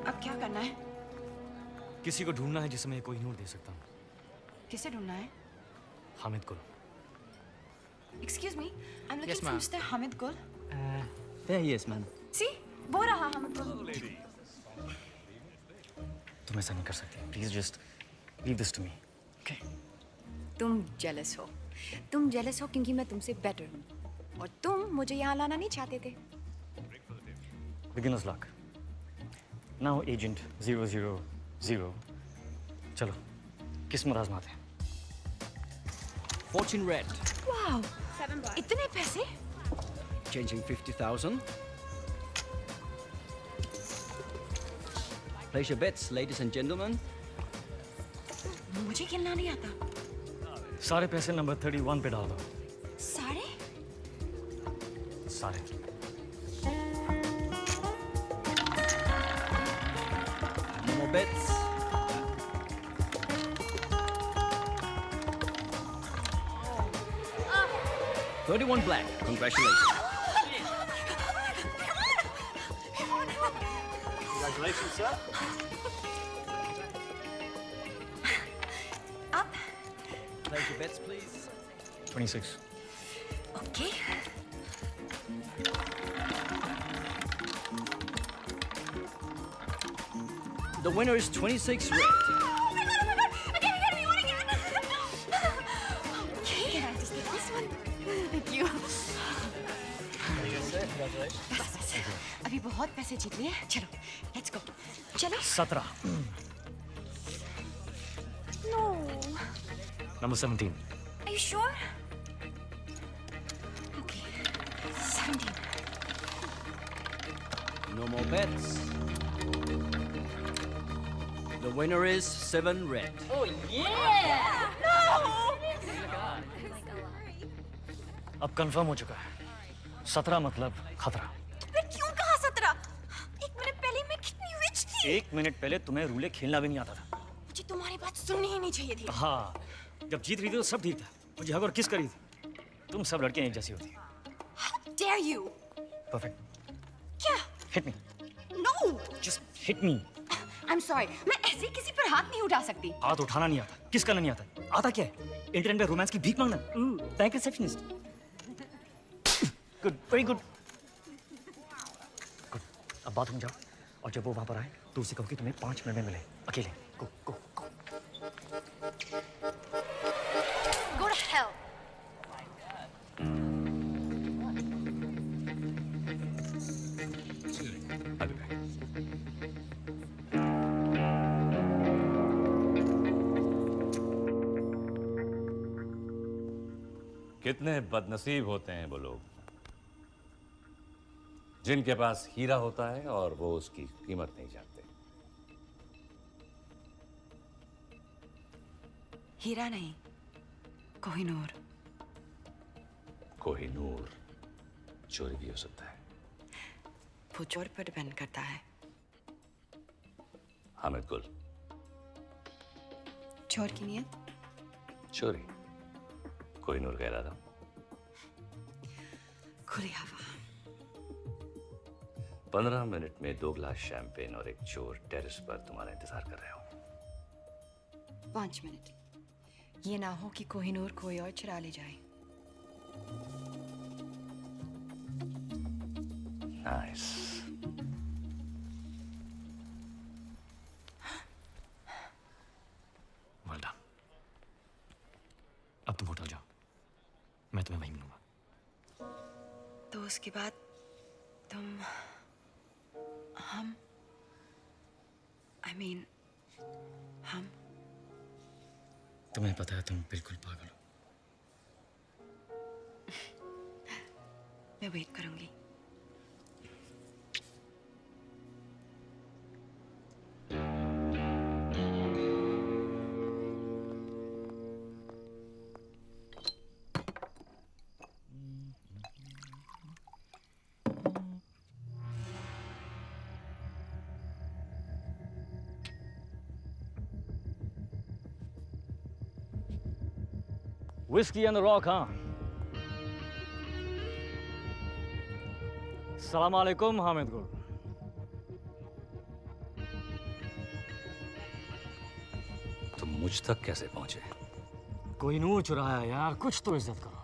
अब क्या करना है? किसी को ढूंढना है जिसे मैं कोहिनूर दे सकता हूँ। किसे ढूंढना है? हामिद को। Excuse me, I'm looking Yes, for ma'am. Mr. Hamid Gul. There he is, ma'am. See, वो रहा Hamid Gul. तुम ऐसा नहीं कर सकते। Please just leave this to me. Okay? तुम जेलस हो। तुम जेलस हो क्योंकि मैं तुमसे बेटर हूँ और तुम मुझे यहाँ लाना नहीं चाहते थे। Beginners luck. Now agent 000। चलो किस्मत आजमाते हैं। Fortune red. वाह, इतने पैसे? Changing 50,000. Place your bets, ladies and gentlemen. मुझे खेलना नहीं आता। सारे पैसे नंबर 31 पे डाल दो। सारे? सारे। No more bets. $31 black. Congratulations. Congratulations, sir. Up. Place your bets, please. 26. Okay. The winner is 26 red. Okay, can I just get this one? Thank you. बस, अभी बहुत पैसे जीत लिए। चलो, let's go. चलो। 17। No. Number 17। Are you sure? Okay. 17. No more bets. The winner is 7 red. Oh yeah! No! अब confirm हो चुका है। 17 मतलब खतरा। मैं क्यों कहा 17? एक मिनट पहले मैं कितनी रिच थी। एक मिनट पहले तुम्हें रूले खेलना भी नहीं आता था। मुझे तुम्हारी बात सुननी ही नहीं चाहिए थी। हाँ, जब जीत रही थी तो सब ठीक था। मुझे हग और किस करी थी। तुम सब लड़कियां एक जैसी होती। How dare you? परफेक्ट। क्या? Hit me. No! Just hit me. I'm sorry. मैं ऐसे किसी पर हाथ नहीं उठा सकती। हाथ उठाना नहीं आता। किस करना नहीं आता? आता क्या है? इंटरनेट पे रोमांस की भीख मांगना। Bank receptionist. Good, very good. Good. अब बात हो जाओ और जब वो वहां पर आए तो उसे कहो कि तुम्हें 5 मिनट में मिले अकेले। गो गो गो। Go to hell. कितने बदनसीब होते हैं वो लोग जिनके पास हीरा होता है और वो उसकी कीमत नहीं जानते। हीरा नहीं, कोहिनूर। कोहिनूर चोरी भी हो सकता है। वो चोर पर डिपेंड करता है। हामिद गुल। चोर की नियत? चोरी। कोहिनूर कह रहा था। खुली हवा। 15 मिनट में 2 गिलास शैंपेन और एक चोर टेरेस पर तुम्हारा इंतजार कर रहे हो। 5 मिनट। ये ना हो कि कोहिनूर कोई और चुरा ले जाए। नाइस। Well done. अब तुम होटल जाओ। मैं तुम्हें वहीं मिलूंगा। तो उसके बाद तुम हम I mean हम? तुम्हें पता है तुम बिल्कुल पागल हो। मैं वेट करूंगी। Whiskey on the rock, हाँ? सलाम अलैकुम हामिद गुल। तुम मुझ तक कैसे पहुंचे? कोहिनूर चुराया यार, कुछ तो इज्जत करो।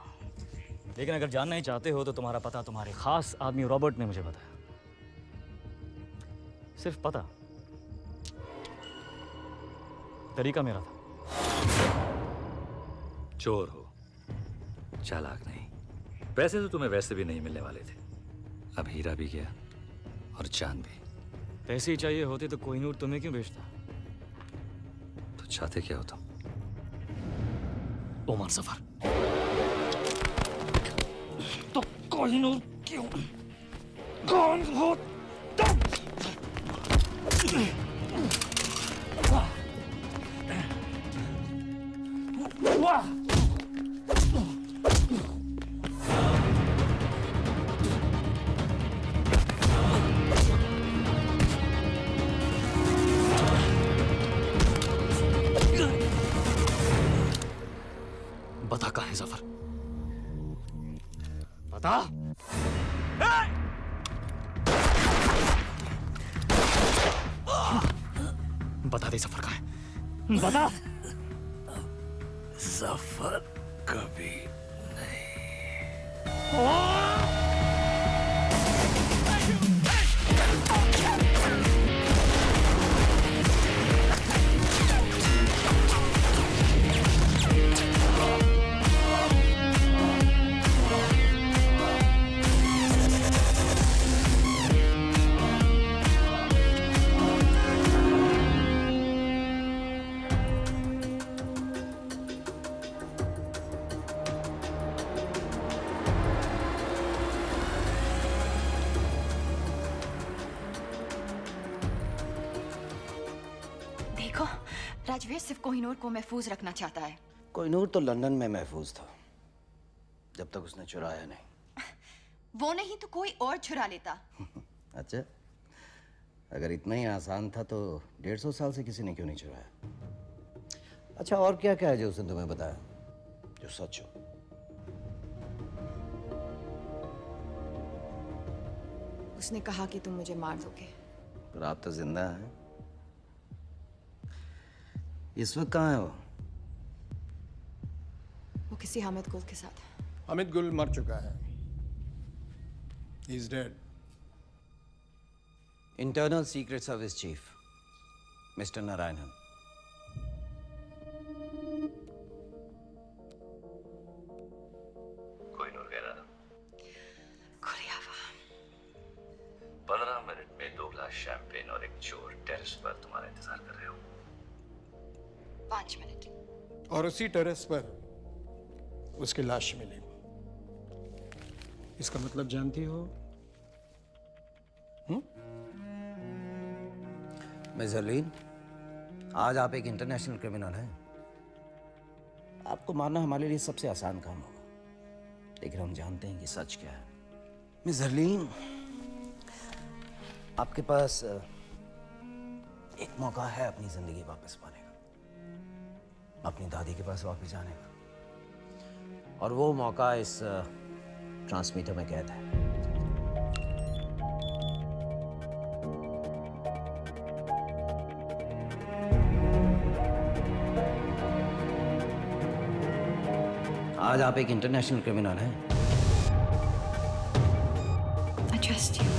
लेकिन अगर जानना ही चाहते हो तो तुम्हारा पता तुम्हारे खास आदमी रॉबर्ट ने मुझे बताया। सिर्फ पता, तरीका मेरा था। चोर हो, चालाक नहीं। पैसे तो तुम्हें वैसे भी नहीं मिलने वाले थे। अब हीरा भी गया और चांद भी। पैसे ही चाहिए होते तो कोहिनूर तुम्हें क्यों बेचता? तो चाहते क्या हो तुम? ओमान सफर। तो कोहिनूर क्यों? कौन हो तुम? वाह! बता कहाँ है जफर? बता। बता दे जफर कहाँ है? बता। जफर कभी राजवीर सिर्फ कोहिनूर को महफूज रखना चाहता है। कोहिनूर तो लंदन में महफूज था जब तक उसने चुराया नहीं। वो नहीं तो कोई और चुरा लेता। अच्छा, अगर इतना ही आसान था तो 150 साल से किसी ने क्यों नहीं चुराया? अच्छा, और क्या क्या है जो उसने तुम्हें बताया जो सच हो? उसने कहा कि तुम मुझे मार दोगे। पर आप तो जिंदा हैं। इस वक्त कहाँ है वो? वो किसी हामिद गुल के साथ है। हामिद गुल मर चुका है। He is dead. Internal secret service chief mister Narayanan. Kohinoor कह रहा था। 15 मिनट में 2 गिलास शैंपेन और एक चोर टेरेस पर तुम्हारा इंतजार कर रहे हो। 5 मिनट। और उसी टेरेस पर उसकी लाश मिली। इसका मतलब जानती हो? मिस हरलीन, आज आप एक इंटरनेशनल क्रिमिनल हैं। आपको मारना हमारे लिए सबसे आसान काम होगा, लेकिन हम जानते हैं कि सच क्या है। मिस हरलीन, आपके पास एक मौका है अपनी जिंदगी वापस पाने का, अपनी दादी के पास वापस जाने का, और वो मौका इस ट्रांसमीटर में कैद है। आज आप एक इंटरनेशनल क्रिमिनल हैं। I trust you.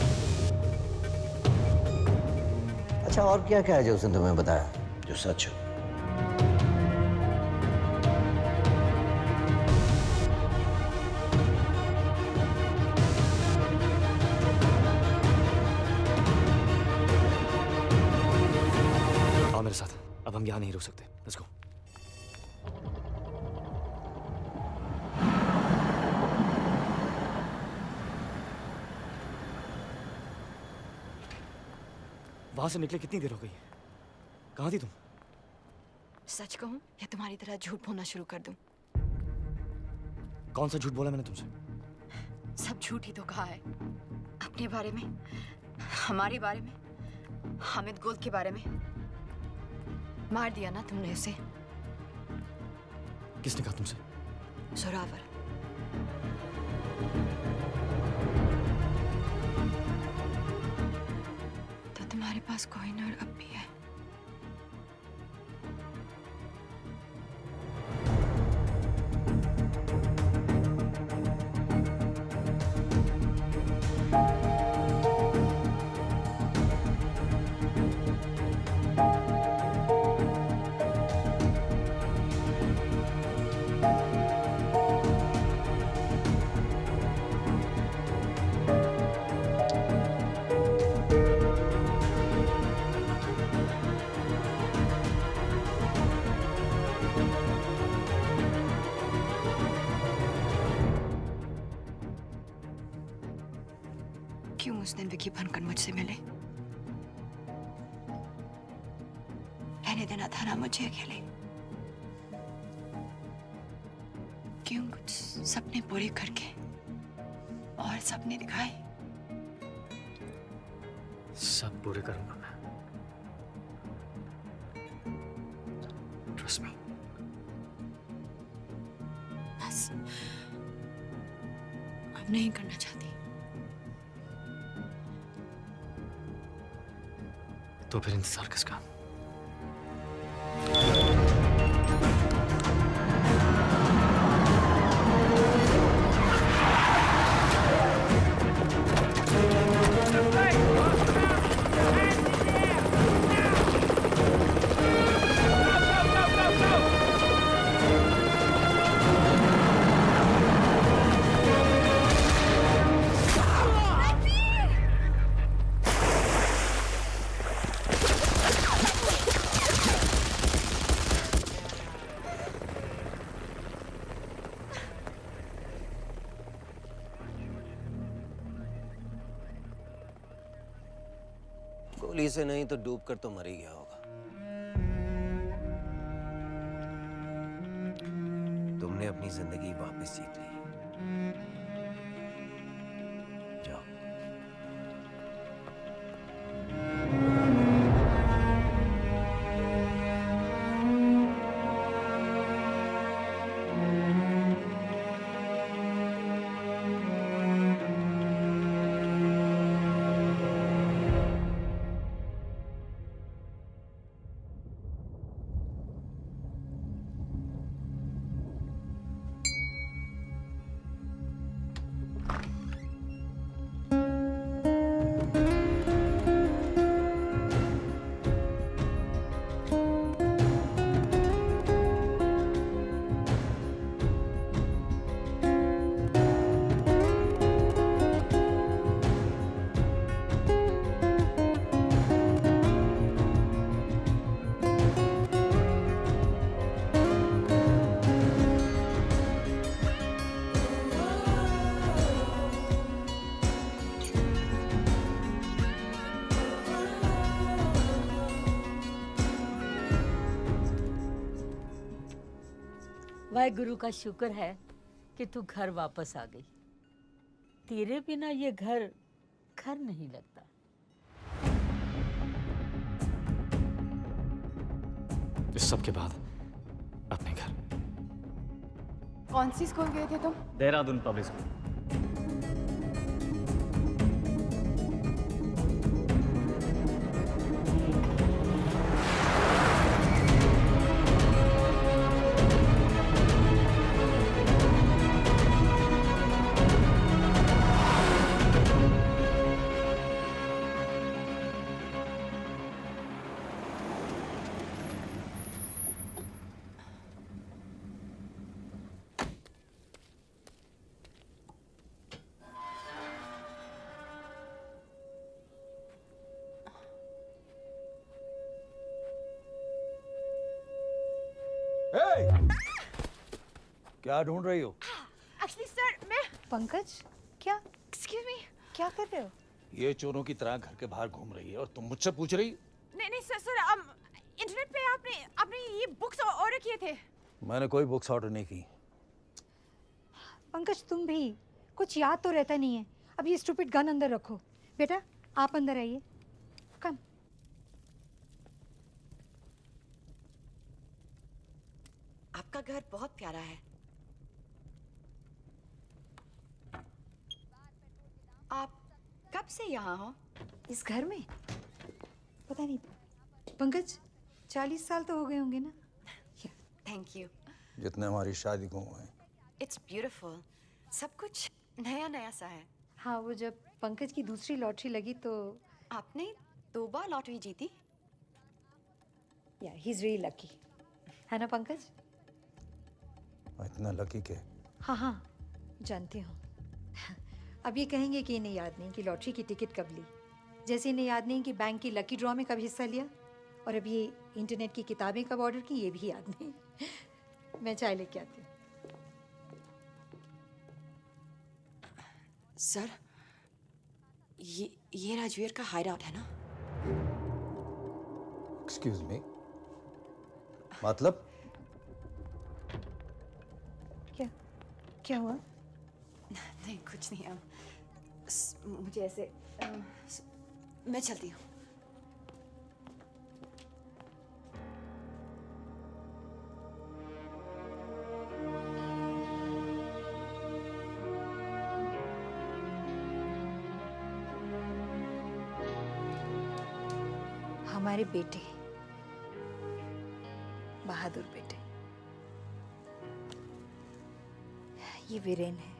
अच्छा, और क्या क्या है जो उसने तुम्हें बताया जो सच हो? आओ मेरे साथ। अब हम यहाँ नहीं रुक सकते। Let's go. वहां से निकले कितनी देर हो गई? कहाँ थी तुम? सच कहूं या तुम्हारी तरह झूठ बोलना शुरू कर दूं? कौन सा झूठ बोला मैंने तुमसे? सब झूठ ही तो कहा है। अपने बारे में, हमारे बारे में, हामिद गुल के बारे में। मार दिया ना तुमने उसे। किसने कहा तुमसे? जोरावर। तो तुम्हारे पास कोहिनूर अब भी है। क्यों उस दिन विकी बनकर मुझसे मिले? रहने देना था ना मुझे अकेले। क्यों कुछ सपने पूरे करके और सपने दिखाए? सब पूरे करूंगा मैं। Trust me. बस अब नहीं करना चाहती। तो फिर इंतजार किसका? गोली से नहीं तो डूब कर तो मर ही गया होगा। तुमने अपनी जिंदगी वापस जीत ली। जाओ। वाहेगुरु का शुक्र है कि तू घर वापस आ गई। तेरे बिना ये घर घर नहीं लगता। इस सब के बाद अपने घर। कौन सी स्कूल गए थे तुम? Dehradun public school. क्या ढूंढ रही हो? एक्चुअली सर मैं पंकज क्या एक्सक्यूज मी क्या कर रहे हो? ये चोरों की तरह घर के बाहर घूम रही है और तुम मुझसे पूछ रही? नहीं नहीं सर सर इंटरनेट पे आपने ये बुक्स ऑर्डर किए थे। मैंने कोई बुक्स ऑर्डर नहीं की। पंकज तुम भी कुछ याद तो रहता नहीं है। अब ये स्टूपिड गन अंदर रखो। बेटा आप अंदर आइए। कम। आपका घर बहुत प्यारा है। आप कब से यहाँ हो? इस घर में पता नहीं पंकज 40 साल तो हो गए होंगे ना। Thank you. जितने हमारी शादी को हुए हैं। It's beautiful. सब कुछ नया नया सा है। हाँ वो जब पंकज की दूसरी लॉटरी लगी तो आपने 2 बार लॉटरी जीती? या ही इज रियली लकी है ना पंकज? इतना लकी के? हाँ हाँ जानती हूँ। अब ये कहेंगे कि इन्हें याद नहीं कि लॉटरी की टिकट कब ली, जैसे इन्हें याद नहीं कि बैंक की लकी ड्रॉ में कब हिस्सा लिया, और अब ये इंटरनेट की किताबें कब ऑर्डर की ये भी याद नहीं। मैं चाय लेके आती हूँ। सर ये राजवीर का हाइड आउट है ना? एक्सक्यूज मी, मतलब? क्या हुआ? नहीं कुछ नहीं। मुझे ऐसे मैं चलती हूँ। हमारे बेटे बहादुर बेटे ये वीरेन है,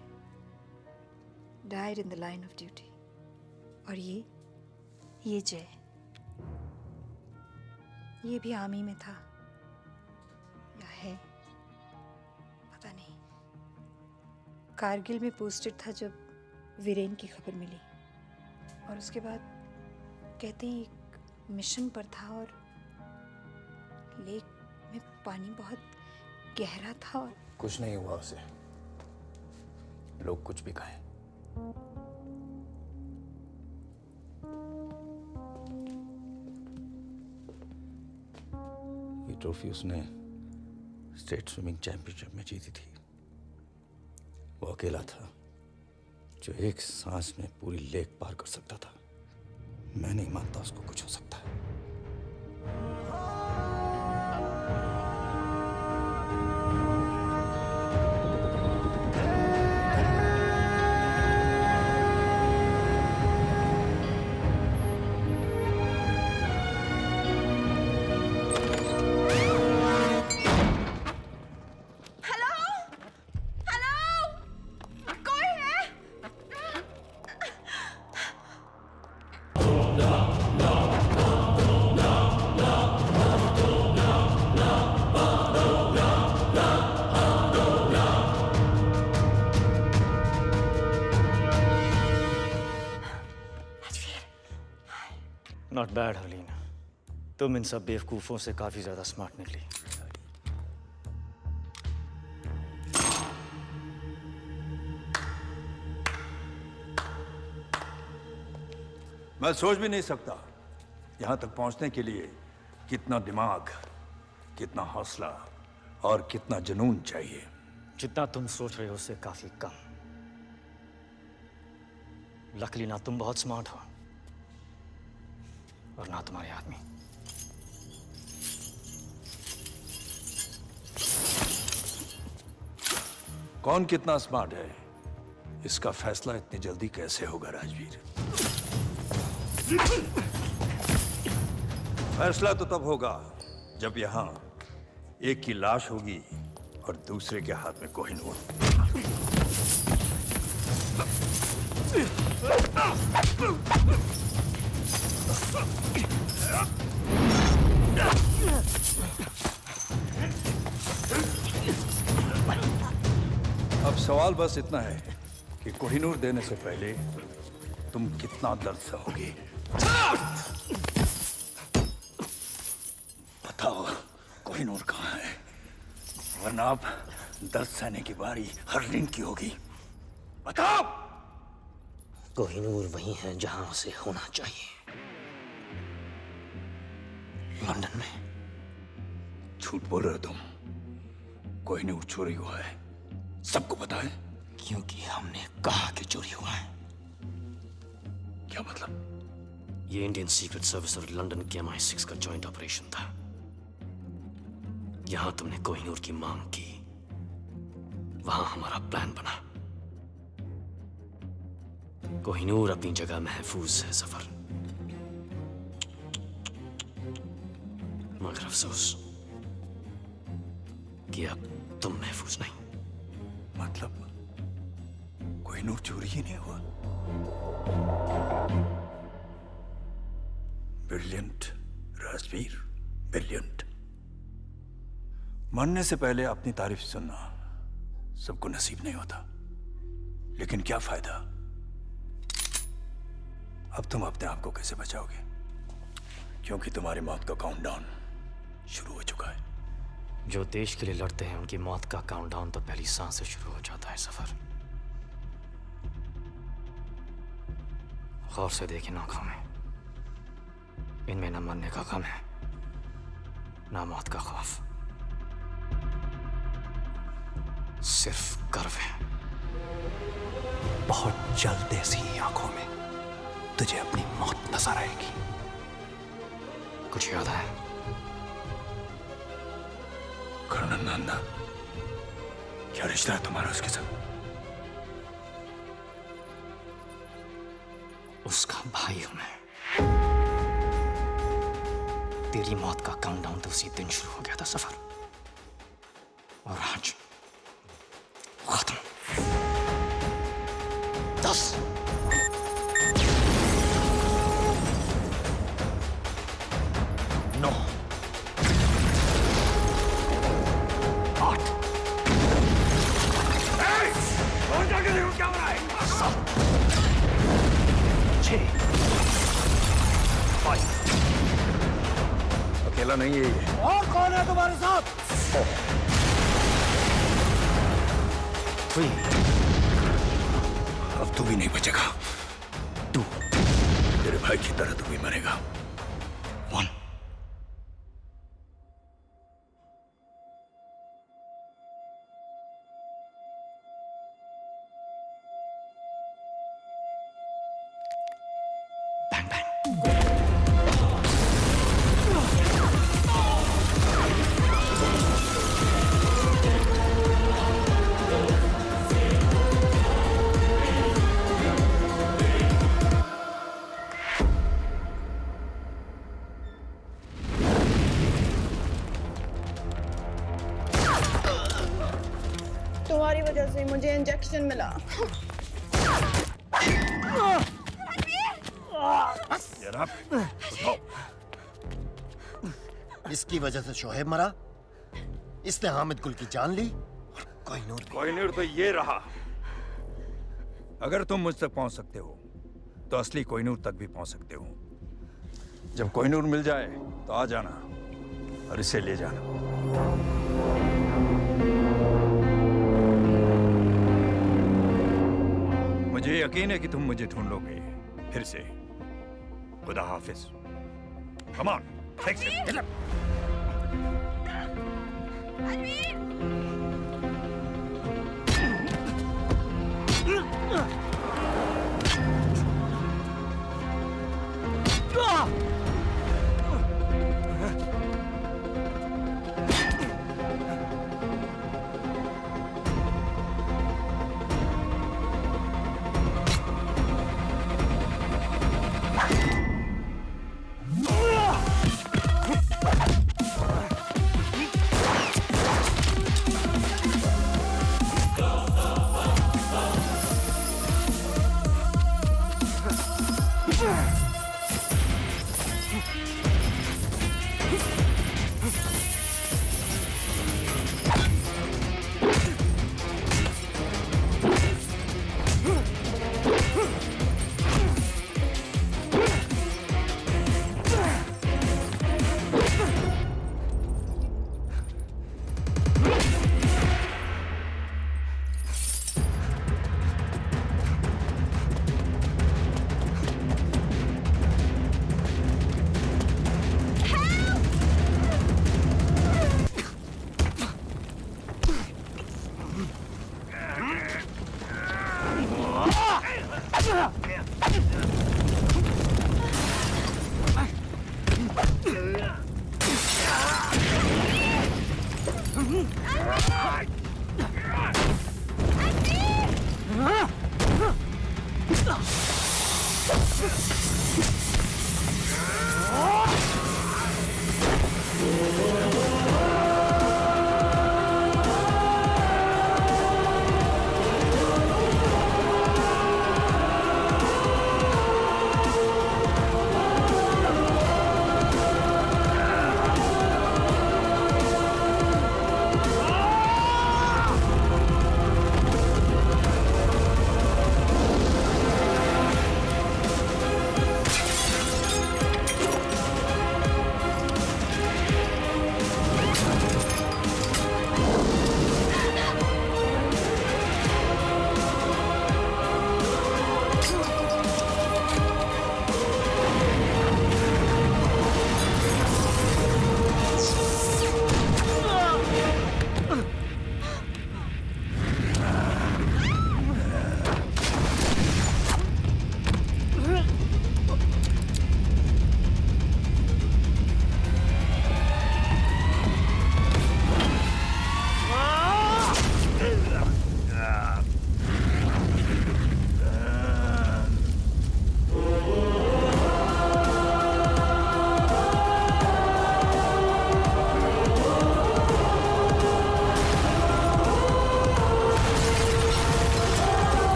died in the line of duty. और ये जय ये भी आर्मी में था या है पता नहीं। कारगिल में पोस्टेड था जब वीरेन की खबर मिली, और उसके बाद कहते हैं एक मिशन पर था और लेक में पानी बहुत गहरा था और कुछ नहीं हुआ उसे, लोग कुछ भी कहें। ये ट्रॉफी उसने स्टेट स्विमिंग चैंपियनशिप में जीती थी। वो अकेला था जो एक सांस में पूरी लेक पार कर सकता था। मैं नहीं मानता उसको कुछ हो सकता है। नॉट बैड हरलीन, तुम इन सब बेवकूफ़ों से काफ़ी ज़्यादा स्मार्ट निकली। मैं सोच भी नहीं सकता यहां तक पहुंचने के लिए कितना दिमाग, कितना हौसला और कितना जुनून चाहिए। जितना तुम सोच रहे हो उससे काफ़ी कम। लकली ना तुम बहुत स्मार्ट हो और ना तुम्हारे आदमी। कौन कितना स्मार्ट है इसका फैसला इतनी जल्दी कैसे होगा राजवीर? फैसला तो तब होगा जब यहां एक की लाश होगी और दूसरे के हाथ में कोहिनूर। अब सवाल बस इतना है कि कोहिनूर देने से पहले तुम कितना दर्द सहोगे। बताओ कोहिनूर कहाँ है? वरना अब दर्द सहने की बारी हरलीन की होगी। बताओ। कोहिनूर वही है जहां उसे होना चाहिए, लंदन में। झूठ बोल रहे हो तुम। कोहिनूर चोरी हुआ है, सबको पता है। क्योंकि हमने कहा कि चोरी हुआ है। क्या मतलब? ये इंडियन सीक्रेट सर्विस और लंदन के MI6 का जॉइंट ऑपरेशन था। यहां तुमने कोहिनूर की मांग की, वहां हमारा प्लान बना। कोहिनूर अपनी जगह महफूज है सफर, मगर अफसोस कि अब तुम महफूज नहीं। मतलब कोहिनूर चोरी ही नहीं हुआ? Brilliant Rajveer, brilliant. मरने से पहले अपनी तारीफ सुनना सबको नसीब नहीं होता, लेकिन क्या फायदा? अब तुम अपने आप को कैसे बचाओगे? क्योंकि तुम्हारी मौत का काउंटडाउन शुरू हो चुका है। जो देश के लिए लड़ते हैं उनकी मौत का काउंटडाउन तो पहली सांस से शुरू हो जाता है सफर। गौर से देखें आंखों में, इनमें न मरने का गम है, न मौत का खौफ, सिर्फ गर्व है। बहुत जल्द ऐसी आंखों में तुझे अपनी मौत नजर आएगी। कुछ याद है? कर्नल नंदा, क्या रिश्ता है तुम्हारा उसके साथ? उसका भाई हूं मैं। तेरी मौत का काउंटडाउन तो उसी दिन शुरू हो गया था सफर, और आज खत्म। 10 9 8 जाके देखो क्या हो रहा है। 7 6 5 अकेला नहीं है ये। और कौन है तुम्हारे साथ? 3 अब तू भी नहीं बचेगा। 2 तेरे भाई की तरह तू भी मरेगा। 1 तुम्हारी वजह से मुझे इंजेक्शन मिला। इसकी वजह से शोहेब मरा, इसने हामिद गुल की जान ली, कोहिनूर तो ये रहा। अगर तुम मुझ तक पहुंच सकते हो तो असली कोहिनूर तक भी पहुंच सकते हो। जब कोहिनूर मिल जाए तो आ जाना और इसे ले जाना। मुझे यकीन है कि तुम मुझे ढूंढ लोगे फिर से। खुदा हाफिज। Come on, take it, get up.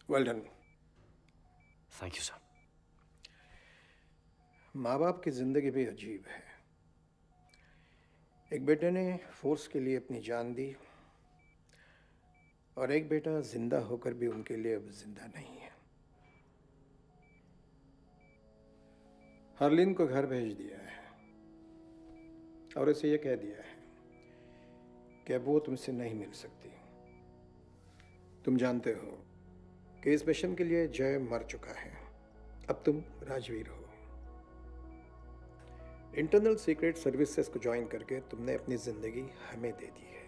Well done. Thank you sir. माँ बाप की जिंदगी भी अजीब है। एक बेटे ने फोर्स के लिए अपनी जान दी और एक बेटा जिंदा होकर भी उनके लिए अब जिंदा नहीं है। हरलीन को घर भेज दिया है और इसे यह कह दिया है कि अब वो तुमसे नहीं मिल सकती। तुम जानते हो कि इस मिशन के लिए जय मर चुका है, अब तुम राजवीर हो। इंटरनल सीक्रेट सर्विसेज को ज्वाइन करके तुमने अपनी जिंदगी हमें दे दी है।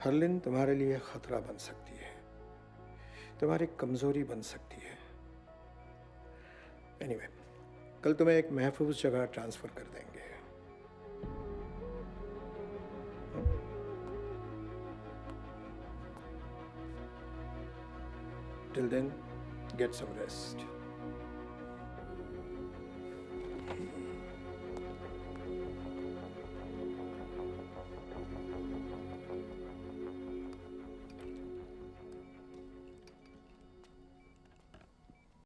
हरलिन तुम्हारे लिए खतरा बन सकती है, तुम्हारी कमजोरी बन सकती है। एनीवे, कल तुम्हें एक महफूज जगह ट्रांसफर कर देंगे। Till then, get some rest.